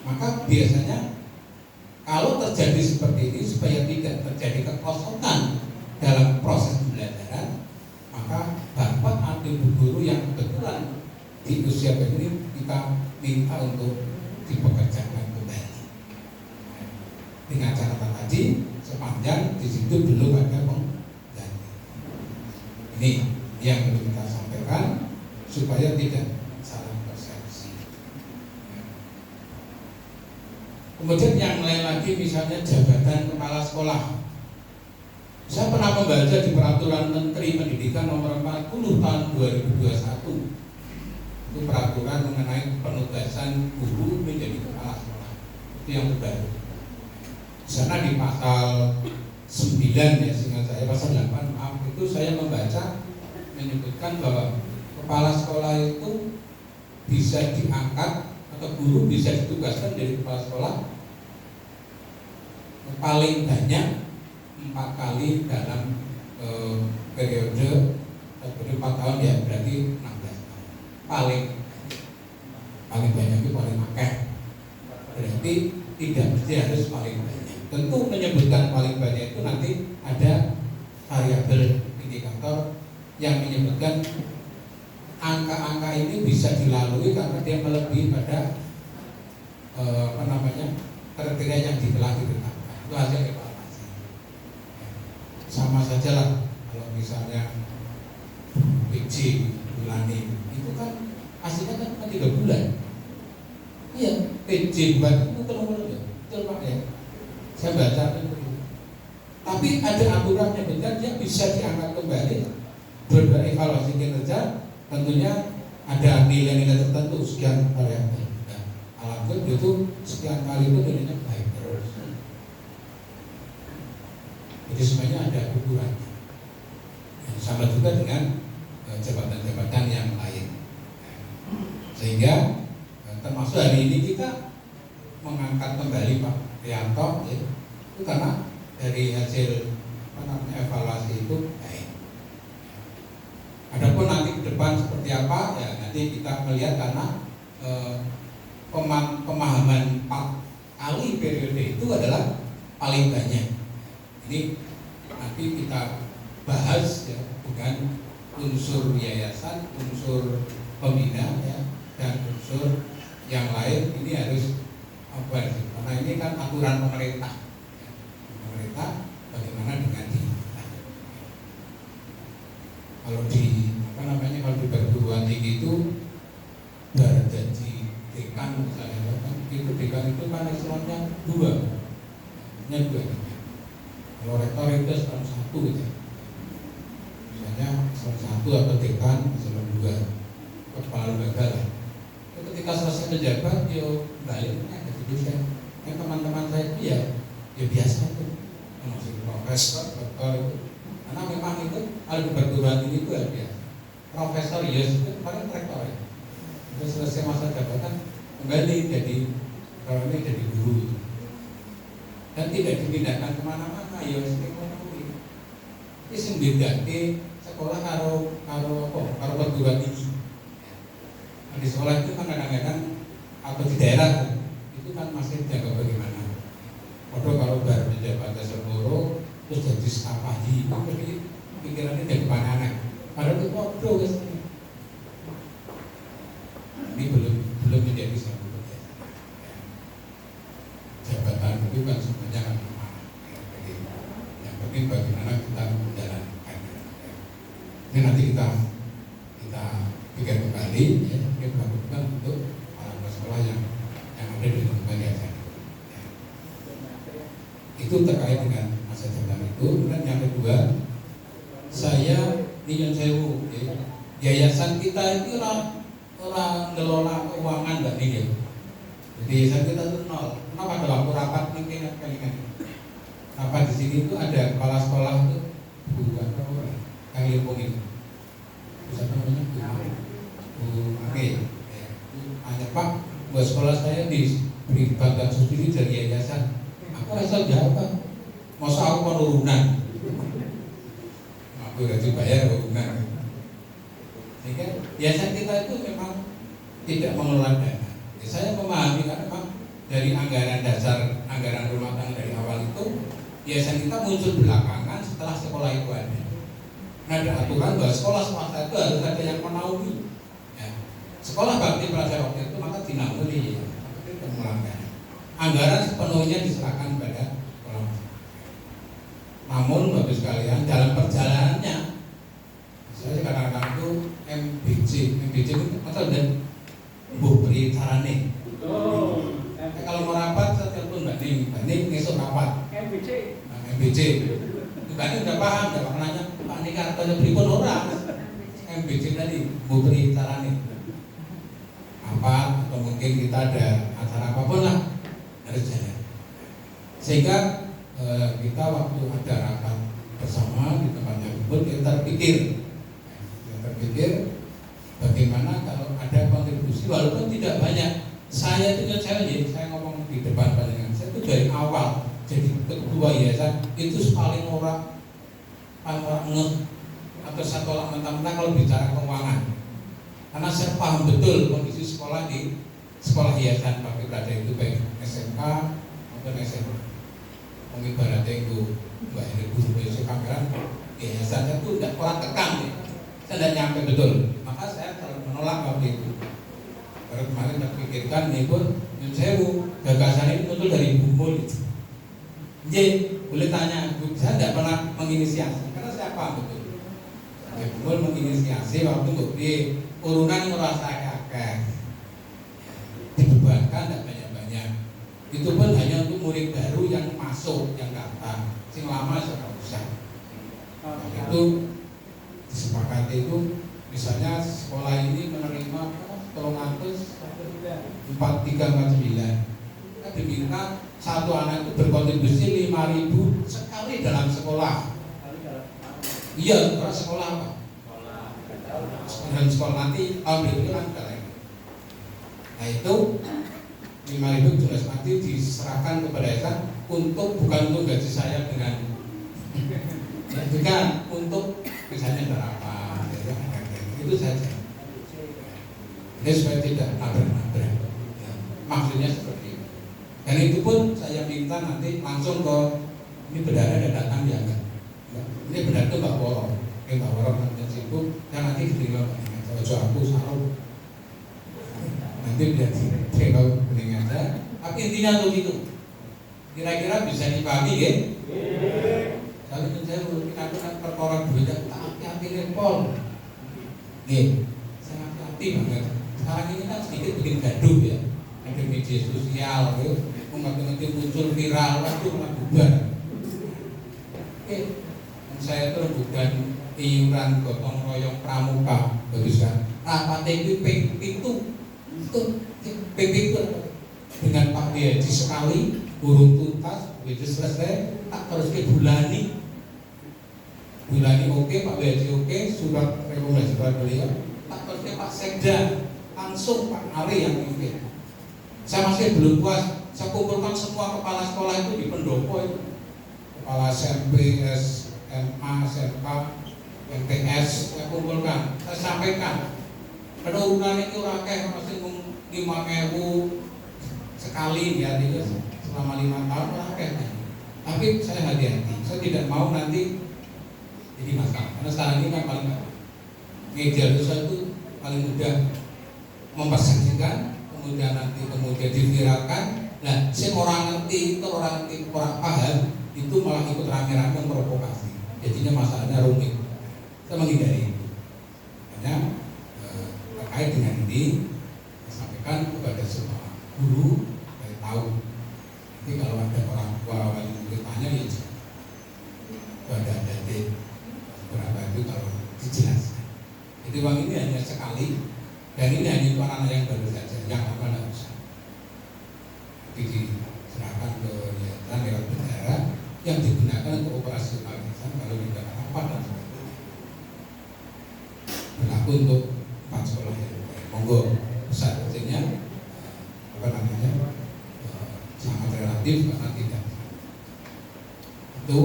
Maka biasanya kalau terjadi seperti ini supaya tidak terjadi kekosongan dalam proses pembelajaran, maka bapak atau ibu guru yang kebetulan di usia ini kita minta untuk dipekerjakan kembali dengan catatan tadi sepanjang di situ belum ada pengganti. Ini yang perlu kita sampaikan supaya tidak salah persepsi. Kemudian yang lain lagi misalnya jabatan kepala sekolah. Saya pernah membaca di peraturan Menteri Pendidikan nomor 40 tahun 2021. Itu peraturan mengenai penugasan guru menjadi kepala sekolah. Itu yang terbaru. Di sana di pasal 9 ya, seingat saya pasal 8 maaf, itu saya membaca menyebutkan bahwa kepala sekolah itu bisa diangkat atau guru bisa ditugaskan dari kepala sekolah paling banyak 4 kali dalam periode 4 tahun ya, berarti 16 tahun. Paling banyak itu paling akeh. Berarti tidak mesti harus paling banyak. Tentu menyebutkan paling banyak itu nanti ada variabel indikator yang menyebutkan angka-angka ini bisa dilalui karena dia melebihi pada kriteria yang telah ditetapkan. Itu hasil evaluasi. Sama saja lah kalau misalnya PJ Bulani itu kan hasilnya kan 3 bulan. Iya, PJ buat itu terlalu ya, betul Pak ya. Saya baca itu. Tapi ada aturannya benar, dia bisa diangkat kembali berevaluasi kinerja. Tentunya ada nilai-nilai tertentu sekian variabel. Nah, alhamdulillah itu sekian kali itu nilainya baik terus. Jadi sebenarnya ada ukurannya. Sama juga dengan jabatan-jabatan yang lain. Sehingga termasuk hari ini kita mengangkat kembali Pak Rianto ya, itu karena dari hasil evaluasi itu baik. Adapun nanti ke depan seperti apa ya nanti kita melihat karena pemahaman 4 kali paling banyak. Ini nanti kita bahas ya dengan unsur yayasan, unsur pembina ya, dan unsur yang lain. Ini harus apa sih? Karena ini kan aturan pemerintah. Pemerintah bagaimana dengan di kalau di apa namanya, kalau di perguruan tinggi itu berjanji dekan misalnya kan, itu dekan itu kan eselonnya 2, hanya 2. Kalau rektor itu eselon 1 gitu. Misalnya eselon 1 atau dekan eselon 2, kepala lembaga lah. Ketika selesai menjabat, yo baliknya jadi dosen. Yang teman-teman saya itu ya biasa tuh, masih profesor, doktor itu. Karena memang itu kalau di perguruan tinggi itu ya biasa. Profesor ya itu paling rektor ya. Terus selesai masa jabatan kembali jadi kalau ini jadi guru dan tidak dipindahkan kemana-mana ya ekonomi. Ini sembidake sekolah karo perguruan tinggi. Nah, di sekolah itu kan kadang-kadang atau di daerah itu kan masih jaga bagaimana. Padahal kalau baru menjabat seluruh terus jadi skapahi, jadi pikirannya jadi anak. Padahal itu bodoh guys. Ini belum menjadi satu kebiasaan. Jabatan itu kan sebenarnya kan amanah. Jadi yang penting bagaimana kita menjalankan. Ini nanti kita pikir kembali. Ya, kita lakukan untuk para sekolah yang ada di lingkungan yayasan. Itu terkait dengan masa jabatan itu. Dan yang kedua, saya nyuwun sewu, yayasan kita itu orang ngelola keuangan nggak nih. Jadi yayasan kita itu 0. Kenapa ada waktu rapat mungkin kali-kali. Rapat di sini itu ada kepala sekolah itu bukan orang yang limpung itu. Siapa namanya? Bu Ame. Hanya Pak, buat sekolah saya diberi bantuan subsidi dari yayasan. Aku asal jawab, mau aku penurunan. Aku udah dibayar penurunan. Sehingga yayasan kita itu memang tidak mengelola dana. Ya, saya memahami karena memang dari anggaran dasar, anggaran rumah tangga dari awal itu yayasan kita muncul belakangan setelah sekolah itu ada. Nah, ada aturan bahwa sekolah swasta itu harus ada yang menaungi. Ya. Sekolah bakti pelajar waktu itu maka dinaungi, itu melanggar. Anggaran sepenuhnya diserahkan pada sekolah. Namun bagus sekalian dalam perjalanannya, saya kadang-kadang itu MBJ itu atau dan beri carane. Kalau mau rapat saya telepon Mbak Ning ngesuk rapat. MBJ. Mbak Ning udah paham, udah maknanya Pak Ning katanya pripun ora. MBJ tadi beri carane. Apa atau mungkin kita ada acara apapun lah harus jalan. Sehingga kita waktu ada rapat bersama di tempatnya Gubernur kita terpikir bagaimana kalau ada kontribusi walaupun tidak banyak. Saya itu saya ngomong di depan pandangan saya itu dari awal jadi ketua yayasan itu paling orang ngeh atau satu orang mentah-mentah kalau bicara keuangan, karena saya paham betul kondisi sekolah di sekolah yayasan Bakti Praja itu baik SMK maupun SMA. Mungkin ibaratnya itu Mbak Heri Guru Besok Kamperan yayasannya itu tidak kurang tekan ya. Saya tidak nyampe betul, maka saya selalu menolak waktu itu. Baru kemarin saya pikirkan ini pun sewu gagasan ini muncul dari Bumul. Jadi boleh tanya, saya tidak pernah menginisiasi karena saya paham betul. Bumul menginisiasi waktu untuk di urunan merasa kakek dibebankan tidak banyak-banyak. Itu pun hanya untuk murid baru yang masuk, yang datang. Sing lama sudah usah. Itu disepakati itu misalnya sekolah ini menerima 4349 kita diminta satu anak itu berkontribusi 5.000 sekali dalam sekolah. Iya, kalau sekolah apa? Dalam sekolah nanti tahun berikutnya kan ada lagi. Nah itu 5.000 jelas nanti diserahkan kepada yayasan untuk bukan untuk gaji saya dengan bukan untuk misalnya berapa itu saja. Ini supaya tidak nabrak-nabrak. Maksudnya seperti itu. Dan itu pun saya minta minta nanti langsung ke ini bendara ada datang ya enggak? Ini bendara itu Mbak Woro, Mbak Woro nanti sibuk, dan nanti diterima Ojo aku salah. Nanti biar diterima bening aja. Tapi intinya tuh gitu. Kira-kira bisa dipahami ya? Kalau saya kita kan perkara duit tak hati-hati repol. Nih, saya hati-hati banget. Sekarang ini kan sedikit bikin gaduh ya. Ada media sosial, mengerti muncul viral, waktu malah bubar. Saya itu bukan iuran gotong royong pramuka, bagus kan? Rapat itu pintu dengan Pak Haji sekali, burung tuntas, begitu selesai, tak terus ke bulani oke, Pak Haji oke, surat rekomendasi beliau, tak terus ke Pak Sekda, langsung Pak Ari yang pimpin. Saya masih belum puas, saya kumpulkan semua kepala sekolah itu di pendopo itu, kepala SMP, SMA, SMK, MTS, saya kumpulkan, saya sampaikan. Penurunan itu rakyat masih 5.000 sekali ya, selama 5 tahun rakyat. Tapi saya hati-hati, saya tidak mau nanti jadi masalah. Karena sekarang ini kan paling media sosial itu paling mudah mempersepsikan, kemudian diviralkan. Nah, si orang ngerti itu orang paham itu malah ikut rame-rame memprovokasi. Jadinya masalahnya rumit. Kita menghindari itu. Hanya terkait dengan ini sampaikan kepada semua guru supaya tahu. Nanti kalau ada orang tua wali murid tanya ya pada adik berapa itu kalau dijelaskan. Jadi uang ini hanya sekali dan ini hanya untuk anak-anak yang baru saja, yang apa tidak usah. Jadi diserahkan ke yayasan lewat bendera yang digunakan untuk operasional yayasan kalau tidak rapat dan sebagainya. Berlaku untuk 4 sekolah ya. Monggo besar kecilnya sangat relatif karena tidak itu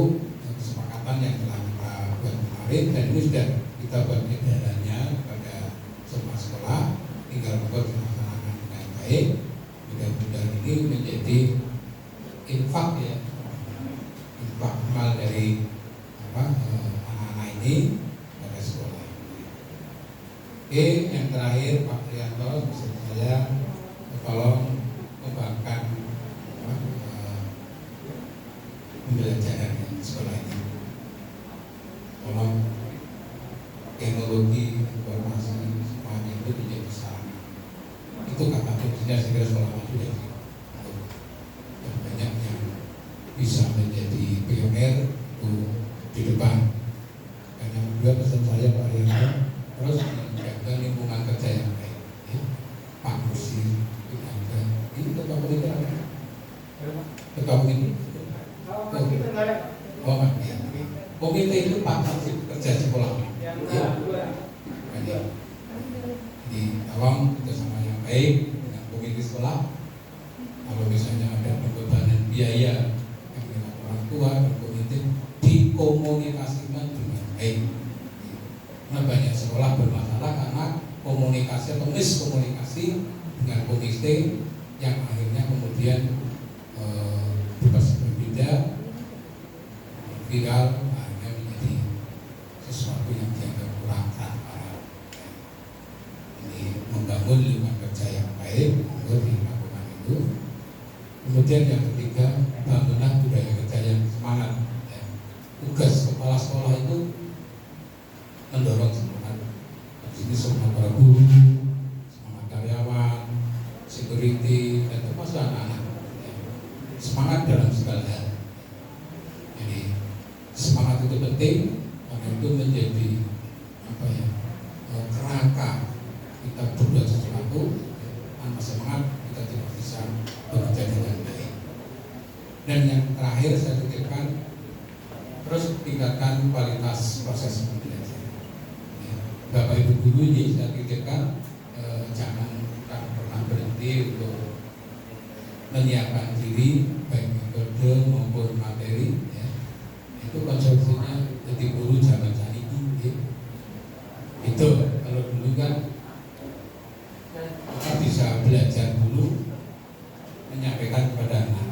kesepakatan yang telah kita buat kemarin dan ini sudah kita buat edarannya kepada semua sekolah, tinggal membuat dilaksanakan dengan baik. Mudah-mudahan ini menjadi infak ya, infak mal dari anak-anak ini pada sekolah. Oke, yang terakhir Pak Prianto, bisa saya tolong kembangkan pembelajaran di sekolah ini. Tolong teknologi, informasi, semuanya itu menjadi sarana. Itu kata kuncinya segera sekolah maju dan banyak yang bisa menjadi pioner itu di depan. Dan yang kedua pesan saya Pak Rianto, terus menjaga lingkungan kerja yang baik. Pak Kursi, ini ketua komite apa? Ketua komite. Oh, ya. Komite itu Pak kerja sekolah. Ya. Jadi tolong kerjasama yang baik dengan komite sekolah. Kalau misalnya ada pembebanan biaya dengan orang tua dan komite, dikomunikasikan dengan baik. Karena banyak sekolah bermasalah karena komunikasi atau miskomunikasi dengan komite yang akhirnya kemudian berbeda, viral, akhirnya menjadi sesuatu yang dianggap kurang transparan. Ini membangun lingkungan kerja yang baik untuk dilakukan itu. Kemudian yang ketiga, bangunlah budaya kerja yang semangat. Tugas kepala sekolah itu mendorong semangat. Di sini semangat para guru, semangat karyawan, security, dan termasuk anak-anak. Semangat dalam segala hal. Jadi semangat itu penting karena itu menjadi kerangka kita berbuat sesuatu. Tanpa semangat kita tidak bisa bekerja dengan baik. Dan yang terakhir saya titipkan, terus tingkatkan kualitas proses pembelajaran. Bapak Ibu guru ini saya titipkan jangan pernah berhenti untuk menyiapkan diri baik metode maupun materi ya. Itu konsepsinya jadi guru zaman saat ini ya. Itu kalau dulu kan kita bisa belajar dulu menyampaikan kepada anak.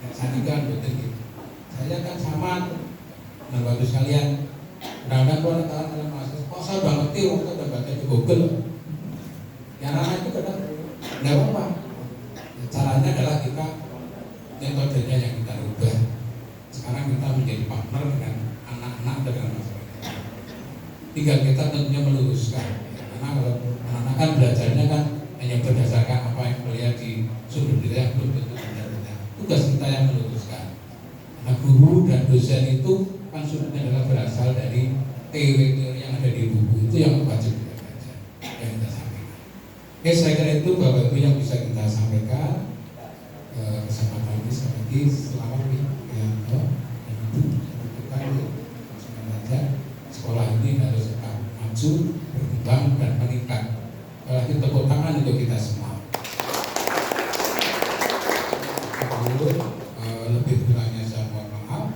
Nah, sandikan betul gitu. Saya kan sama bapak sekalian, kadang-kadang kalau tahan dalam masa kok saya udah ngerti waktu udah baca di Google. Yang anak itu kadang nggak apa-apa. Caranya adalah kita metodenya yang kita ubah. Sekarang kita menjadi partner dengan anak-anak dengan masyarakat. Tinggal kita tentunya meluruskan. Karena kalau anak-anak kan belajarnya kan hanya berdasarkan apa yang melihat di sumber daya, belum tentu benar-benar. Tugas kita yang meluruskan. Nah, guru dan dosen itu kan sumbernya adalah berasal dari teori-teori yang ada di buku, itu yang wajib kita baca, yang kita sampaikan. Oke, saya kira itu Bapak Ibu yang bisa kita sampaikan. Kesempatan ini sekali lagi selamat ya, sekolah ini harus tetap maju, berkembang dan meningkat. Lagi tepuk tangan untuk kita semua. Lebih kurangnya saya mohon maaf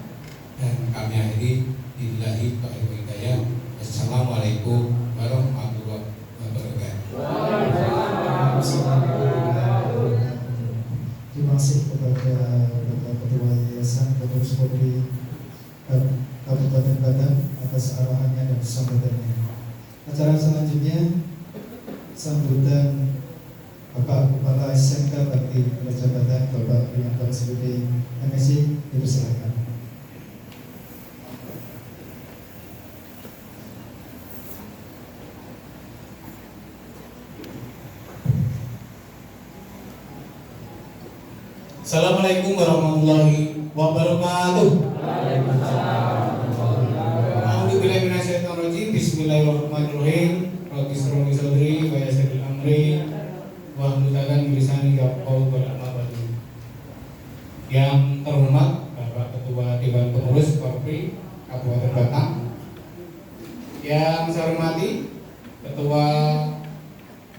dan kami akhiri billahi taufiq wal hidayah. Assalamualaikum warahmatullahi wabarakatuh. Terima kasih kepada Bapak Ketua Yayasan Pengurus Kopri Kabupaten Padang atas arahannya dan sambutannya. Acara selanjutnya sambutan Bapak Kepala SMK Bakti Praja Padang, Bapak Priyanto SPP MSI, dipersilakan. Assalamualaikum warahmatullahi wabarakatuh. Bismillahirrahmanirrahim. Rabbi shrah li sadri wa yassir li amri wahlul 'uqdatam min lisani yafqahu qawli. Yang terhormat Bapak Ketua Dewan Pengurus Korpri Kabupaten Batang, yang saya hormati Ketua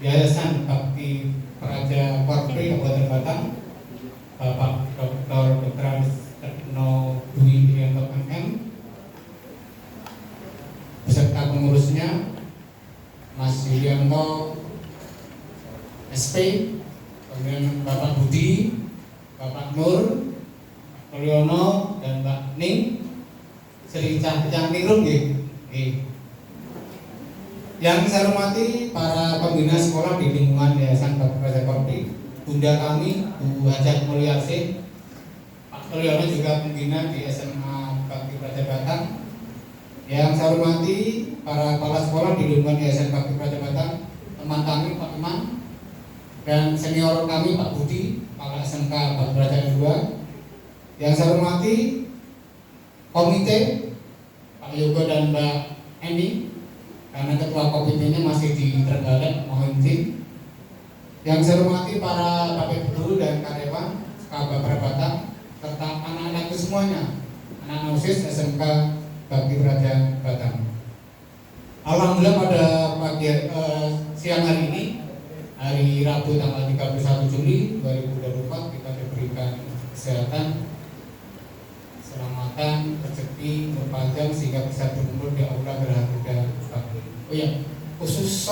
Yayasan Bakti Praja Korpri Kabupaten Batang, Bapak Dr. Tekno Dwi Irianto MM, beserta pengurusnya Mas Yulianto SP, kemudian Bapak Budi, Bapak Nur, Pak Liono, dan Mbak Ning, Sri Cang Ningrum. Yang saya hormati para pembina sekolah di lingkungan Yayasan Bakti Praja Korpri, Bunda kami, Bu Hajat Mulyarsin, Pak Liono juga pembina di SMA Bakti Praja Batang. Yang saya hormati para kepala sekolah di lingkungan Yayasan Bakti Praja Batang, teman kami Pak Iman, dan senior kami Pak Budi, Kepala SMK Bakti Praja 2. Yang saya hormati komite Pak Yogo dan Mbak Eni, karena ketua komite-nya masih di Trenggalek, mohon izin. Yang saya hormati para bapak guru dan karyawan Bakti Praja Batang serta anak-anak itu semuanya, anak OSIS SMK Bakti Praja Batang. Alhamdulillah pada siang hari ini, hari Rabu tanggal 31 Juli 2024, kita diberikan kesehatan, keselamatan, rezeki, berpanjang sehingga bisa berkumpul di aula Geraha Bakti. Oh ya, khusus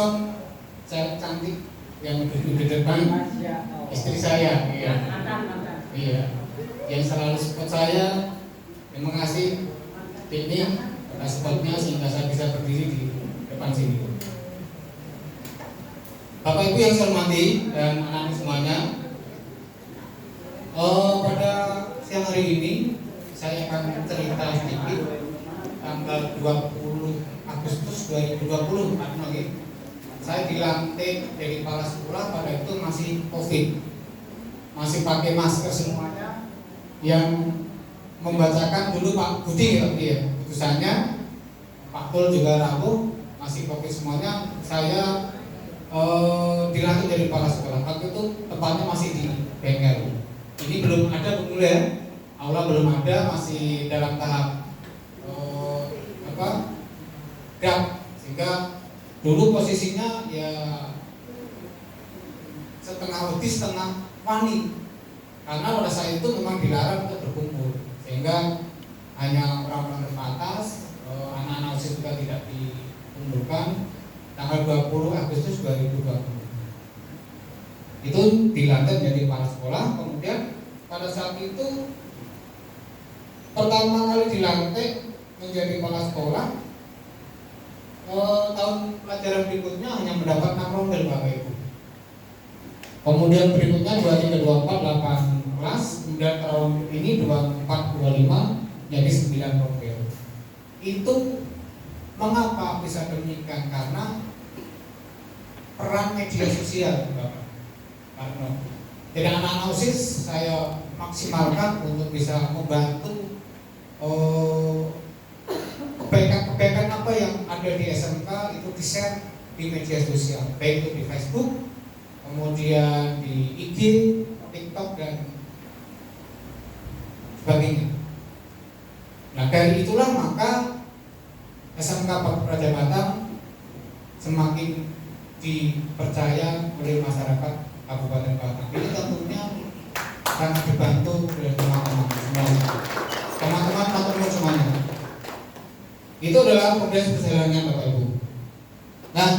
cewek cantik yang duduk di depan, istri saya, iya, yang selalu support saya. Terima kasih ini atas supportnya sehingga saya bisa berdiri di depan sini. Bapak Ibu yang saya hormati dan anak-anak semuanya, pada siang hari ini saya akan cerita sedikit. Tanggal 20 Agustus 2020, saya dilantik dari kepala sekolah. Pada itu masih COVID, masih pakai masker semuanya. Yang membacakan dulu Pak Budi, putusannya. Pak Pul juga rapuh, masih COVID semuanya. Saya dilantik dari kepala sekolah. Waktu itu tempatnya masih di bengkel. Ini belum ada pemula, aula belum ada, masih dalam tahap draft, sehingga dulu posisinya ya setengah letih setengah panik, karena pada saat itu memang dilarang untuk berkumpul, sehingga hanya orang-orang terbatas, anak-anak OSIS juga tidak dikumpulkan. Tanggal 20 Agustus 2020 itu dilantik menjadi kepala sekolah. Kemudian pada saat itu pertama kali dilantik menjadi kepala sekolah, tahun pelajaran berikutnya hanya mendapat 6 rombel Bapak Ibu. Kemudian berikutnya 23, 24, 8 kelas, kemudian tahun ini 24, 25 jadi 9 rombel. Itu mengapa bisa demikian? Karena peran media sosial Bapak. Karena jadi anak-anak OSIS saya maksimalkan untuk bisa membantu kebaikan-kebaikan apa yang ada di SMK itu di-share di media sosial, baik itu di Facebook, kemudian di IG, TikTok dan sebagainya. Nah dari itulah maka SMK Bakti Praja Batam semakin dipercaya oleh masyarakat Kabupaten Batam. Ini tentunya sangat dibantu oleh teman-teman semuanya. Teman-teman semuanya. Itu adalah proses perjalanannya Bapak Ibu. Nah,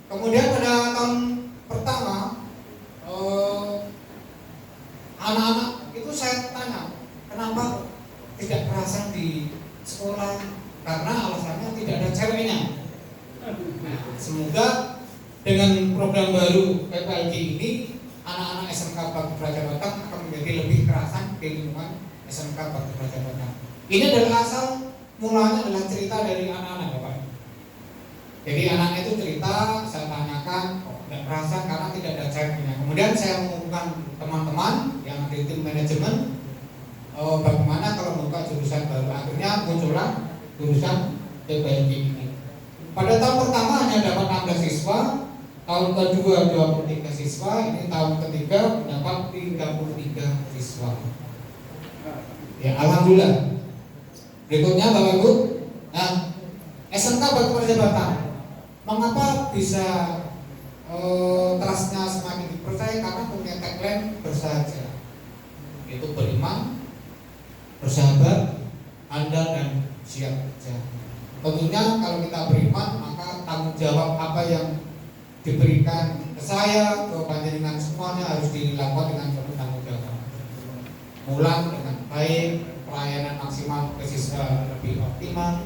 kemudian pada tahun pertama anak-anak itu saya tanya, kenapa tidak kerasan di sekolah? Karena alasannya tidak ada ceweknya. Nah, semoga dengan program baru PPLG ini anak-anak SMK Bakti Praja Batam akan menjadi lebih kerasan di lingkungan SMK Bakti Praja Batam. Ini adalah asal mulanya adalah cerita dari anak-anak Bapak. Jadi anaknya itu cerita, saya tanyakan, kok tidak kerasan karena tidak ada ceweknya. Kemudian saya mengumpulkan teman-teman yang di tim manajemen, bagaimana kalau membuka jurusan baru. Akhirnya muncullah jurusan PPLG ini. Pada tahun pertama hanya dapat 16 siswa, tahun kedua 23 siswa, ini tahun ketiga mendapat 33 siswa. Ya alhamdulillah. Berikutnya Bapak Ibu, nah SMK Bakti Praja Batam, mengapa bisa trustnya semakin dipercaya? Karena punya tagline bersahaja, itu beriman, bersahabat, andal dan siap kerja. Tentunya kalau kita beriman maka tanggung jawab apa yang diberikan ke saya, ke panjenengan semuanya harus dilakukan dengan penuh tanggung jawab. Mulang dengan baik, pelayanan maksimal ke siswa lebih optimal.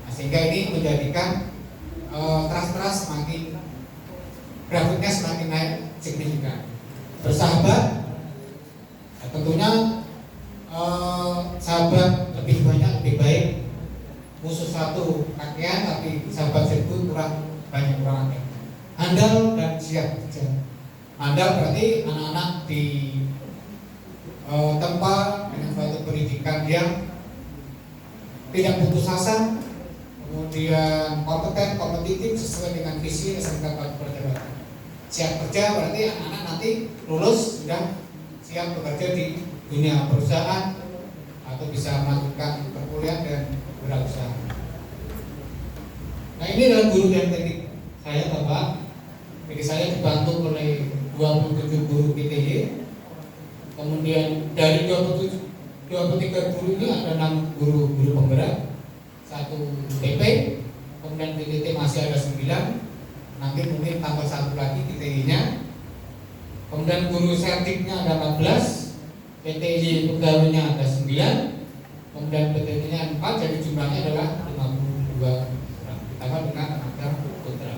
Nah, sehingga ini menjadikan trust semakin grafiknya semakin naik signifikan. Bersahabat, nah, tentunya sahabat lebih banyak lebih baik. Musuh satu kakean tapi sahabat seribu kurang banyak kurang akeh. Andal dan siap kerja. Andal berarti anak-anak di tempat dengan suatu pendidikan yang tidak putus asa, kemudian kompeten, kompetitif sesuai dengan visi SMK Bakti Praja Batam. Siap kerja berarti anak-anak nanti lulus sudah siap bekerja di dunia perusahaan atau bisa melanjutkan perkuliahan dan berusaha. Nah ini adalah guru dan teknik saya Bapak. Jadi saya dibantu oleh 27 guru PTY. Kemudian dari 23 guru ini ada 6 guru penggerak, 1 PP, kemudian PTT masih ada 9, nanti mungkin tambah 1 lagi PTY-nya. Kemudian guru sertiknya ada 14, PTY pegawainya ada 9, kemudian PTT-nya 4, jadi jumlahnya adalah 52 orang, ditambah dengan tenaga putra.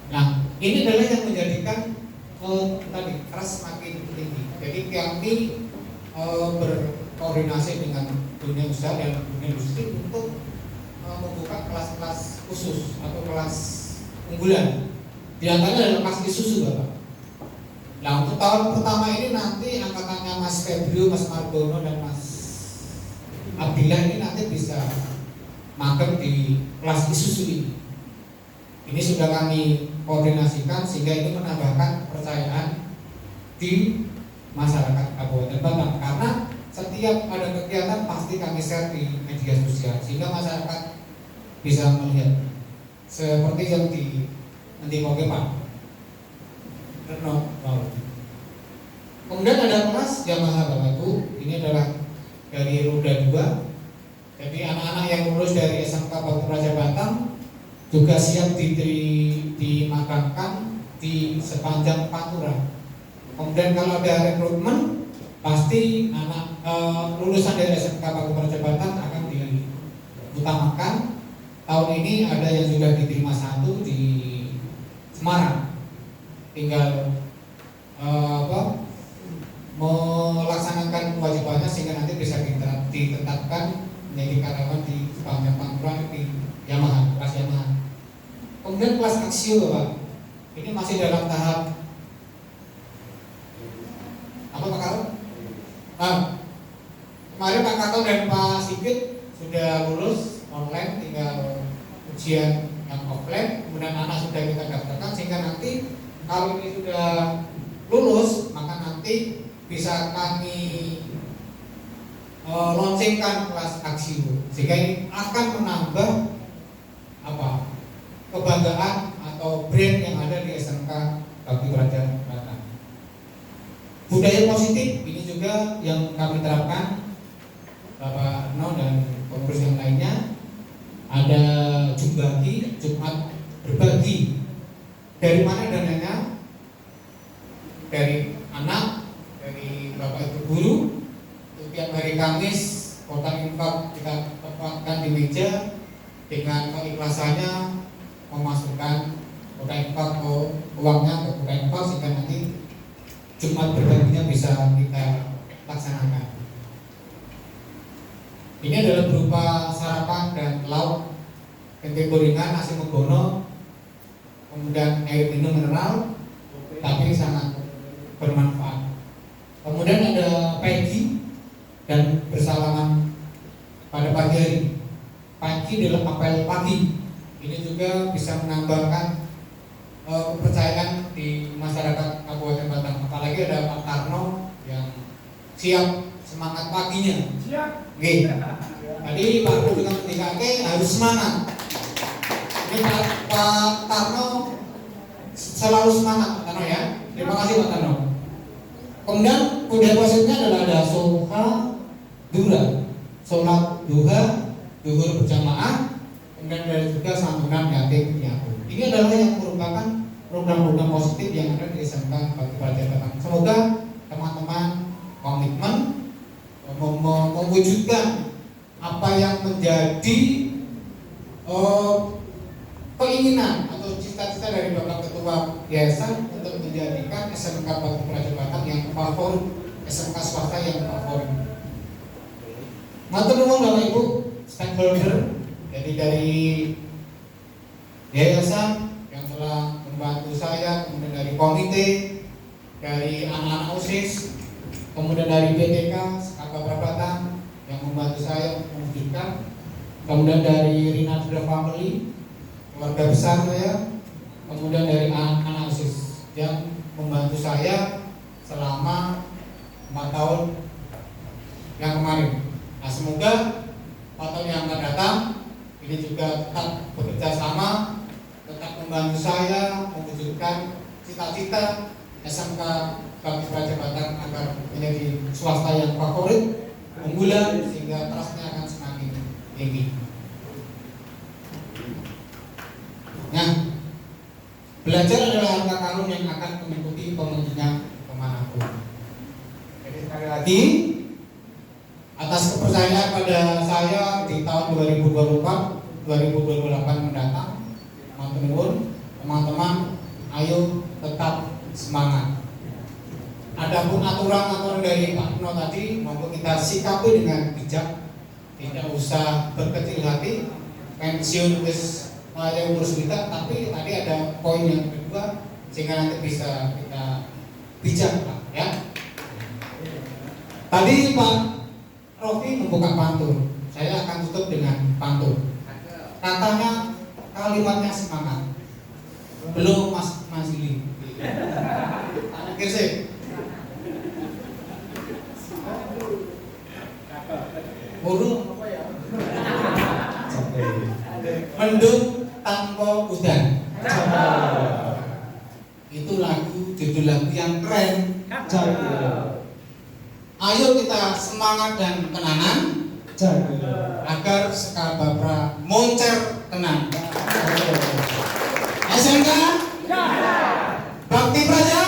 Nah, ini adalah yang menjadikan tadi trust semakin tinggi. Jadi kami berkoordinasi dengan dunia usaha dan dunia industri untuk membuka kelas-kelas khusus atau kelas unggulan. Di antaranya adalah kelas Isuzu Bapak. Nah untuk tahun pertama ini nanti angkatannya Mas Febrio, Mas Margono dan Mas Abdillah ini nanti bisa magang di kelas Isuzu ini. Ini sudah kami koordinasikan sehingga ini menambahkan kepercayaan di masyarakat Kabupaten Batam, karena setiap ada kegiatan pasti kami share di media sosial sehingga masyarakat bisa melihat seperti yang di nanti mau Pak. Kemudian ada kelas Yamaha Bapak Ibu, ini adalah dari roda 2. Jadi anak-anak yang lulus dari SMK Bakti Praja Batam juga siap dimakamkan di sepanjang Pantura. Kemudian kalau ada rekrutmen pasti anak lulusan dari SMK Paku Prajabatan akan diutamakan. Tahun ini ada yang sudah diterima 1 di Semarang, tinggal melaksanakan kewajibannya sehingga nanti bisa ditetapkan menjadi karyawan di sepanjang pangkuan di Yamaha, kelas Yamaha. Kemudian kelas Aksio, Pak, ini masih dalam tahap apa, Pak Karol? Kemarin Pak Karol dan Pak Sigit sudah lulus online, tinggal ujian yang offline. Kemudian anak sudah kita daftarkan sehingga nanti kalau ini sudah lulus maka nanti bisa kami launchingkan kelas Aksio, sehingga ini akan menambah kebanggaan atau brand yang ada di SMK Bakti Prajabatan. Budaya positif ini juga yang kami terapkan, Bapak No dan pengurus yang lainnya. Ada Jumbagi, Jumat berbagi. Dari mana dananya? Dari anak, dari Bapak Ibu guru. Setiap hari Kamis kotak infak kita tempatkan di meja dengan keikhlasannya memasukkan kotak infak ke uangnya ke kotak infak sehingga nanti Jumat berbaginya bisa kita laksanakan. Ini adalah berupa sarapan dan lauk, tempe gorengan, nasi megono, kemudian air minum mineral, tapi sangat bermanfaat. Kemudian ada pagi dan bersalaman pada pagi hari. Pagi adalah apel pagi. Ini juga bisa menambahkan kepercayaan di masyarakat Kabupaten Batang. Apalagi ada Pak Tarno yang siap semangat paginya. Siap. Oke. Tadi Pak Guru juga mengingatkan harus semangat. Ini Pak Tarno selalu semangat, Pak Tarno ya. Terima kasih Pak Tarno. Kemudian budaya positifnya adalah ada sholat duha, duhur berjamaah, kemudian ada juga santunan yatim piatu. Ini adalah yang merupakan program-program positif yang ada di SMK Bakti Prajabatan. Semoga teman-teman komitmen mewujudkan apa yang menjadi keinginan atau cita-cita dari Bapak Ketua Yayasan untuk menjadikan SMK Bakti Prajabatan yang favorit, SMK swasta yang favorit. Matur nuwun Bapak Ibu stakeholder, jadi dari yayasan yang telah membantu saya, kemudian dari komite, dari anak-anak OSIS, kemudian dari BTK Kakak Prabatan yang membantu saya mewujudkan, kemudian dari Rinadra Family, keluarga besar saya, kemudian dari anak-anak OSIS yang membantu saya selama 4 tahun yang kemarin. Nah, semoga 4 tahun yang akan datang ini juga tetap bekerja sama, tetap membantu saya mewujudkan cita-cita SMK Bakti Prajabatan agar menjadi swasta yang favorit, unggulan, sehingga trustnya akan semakin tinggi. Nah, belajar adalah harta karun yang akan mengikuti pengunjungnya kemanapun. Jadi sekali lagi, atas kepercayaan pada saya di tahun 2024-2028 mendatang, teman-teman, ayo tetap semangat. Adapun aturan-aturan dari Pak Pino tadi mampu kita sikapi dengan bijak, tidak usah berkecil hati, pensiun yang urus kita, tapi tadi ada poin yang kedua sehingga nanti bisa kita bijak, Pak, ya. Tadi Pak Rofi membuka pantun, saya akan tutup dengan pantun. Katanya kalimatnya semangat, belum Mas Ili. Kirsi. Burung apa ya? Mendung tanpa udan. Itu judul lagu yang keren. Ayo kita semangat dan kenangan agar Sekababra moncer tenang. SMK Bakti Praja.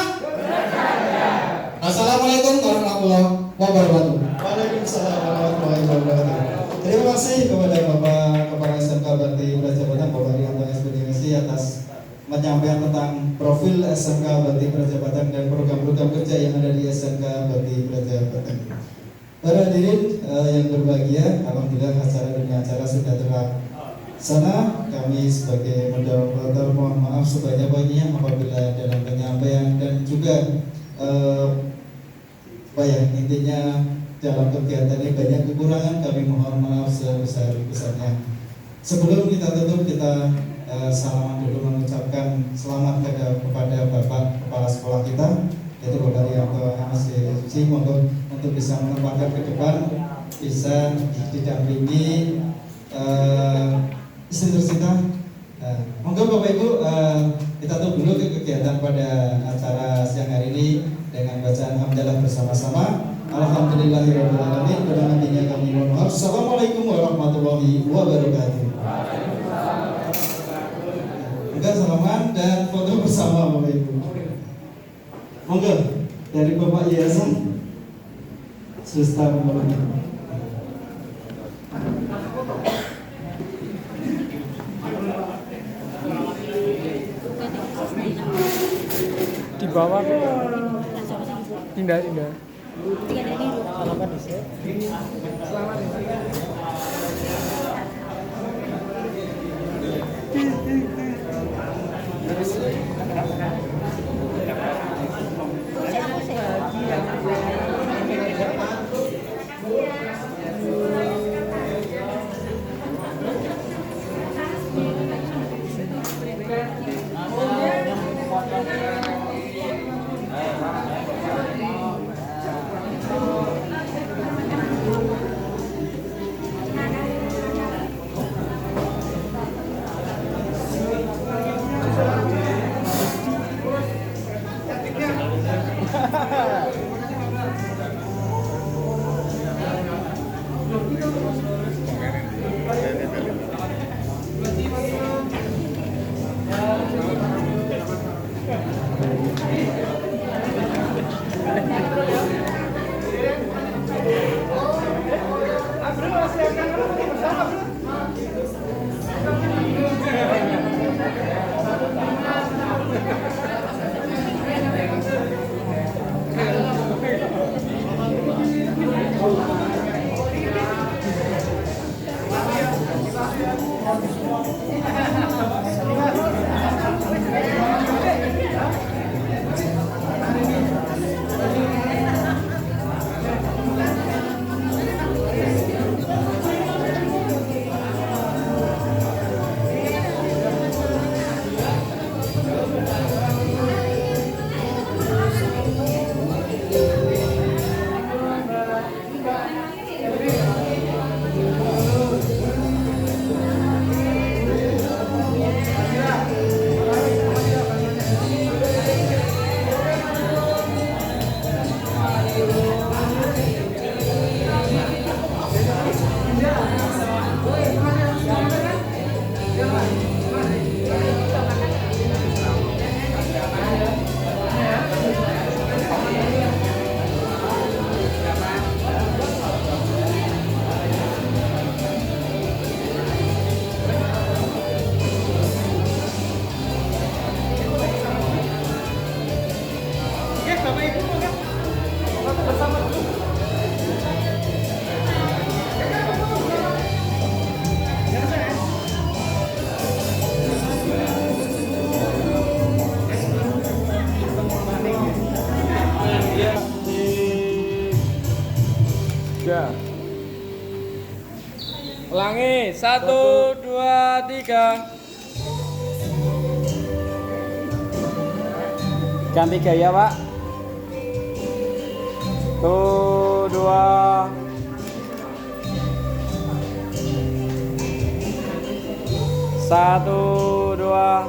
Assalamualaikum warahmatullahi wabarakatuh. wabarakatuh. Waalaikumsalam warahmatullahi wabarakatuh. Terima kasih kepada Bapak Kepala SMK Bakti Prajabatan Bapak Rianto SPDMC atas menyampaikan tentang profil SMK Bakti Prajabatan dan program-program kerja yang ada di SMK Bakti Prajabatan. Para hadirin yang berbahagia, alhamdulillah acara demi acara sudah terlaksana. Kami sebagai moderator mohon maaf sebanyak-banyaknya apabila dalam penyampaian dan juga intinya dalam kegiatan ini banyak kekurangan, kami mohon maaf sebesar-besarnya. Sebelum kita tutup, kita salaman dulu mengucapkan selamat kepada Bapak Kepala Sekolah kita, yaitu Bapak Rianto MSc. Monggo untuk bisa menempatkan ke depan, bisa didampingi istri tercinta. Monggo Bapak Ibu, kita tutup dulu ke kegiatan pada acara siang hari ini dengan bacaan hamdalah bersama-sama. Alhamdulillahirrahmanirrahim. Pada nantinya kami mohon maaf. Assalamualaikum warahmatullahi wabarakatuh. Enggak salaman dan foto bersama Bapak Ibu. Monggo dari Bapak Yayasan Susta Pembangunan. Di bawah tindak Ulangi, 1, 2, 3. Ganti gaya, Pak. 1, 2. Satu, dua.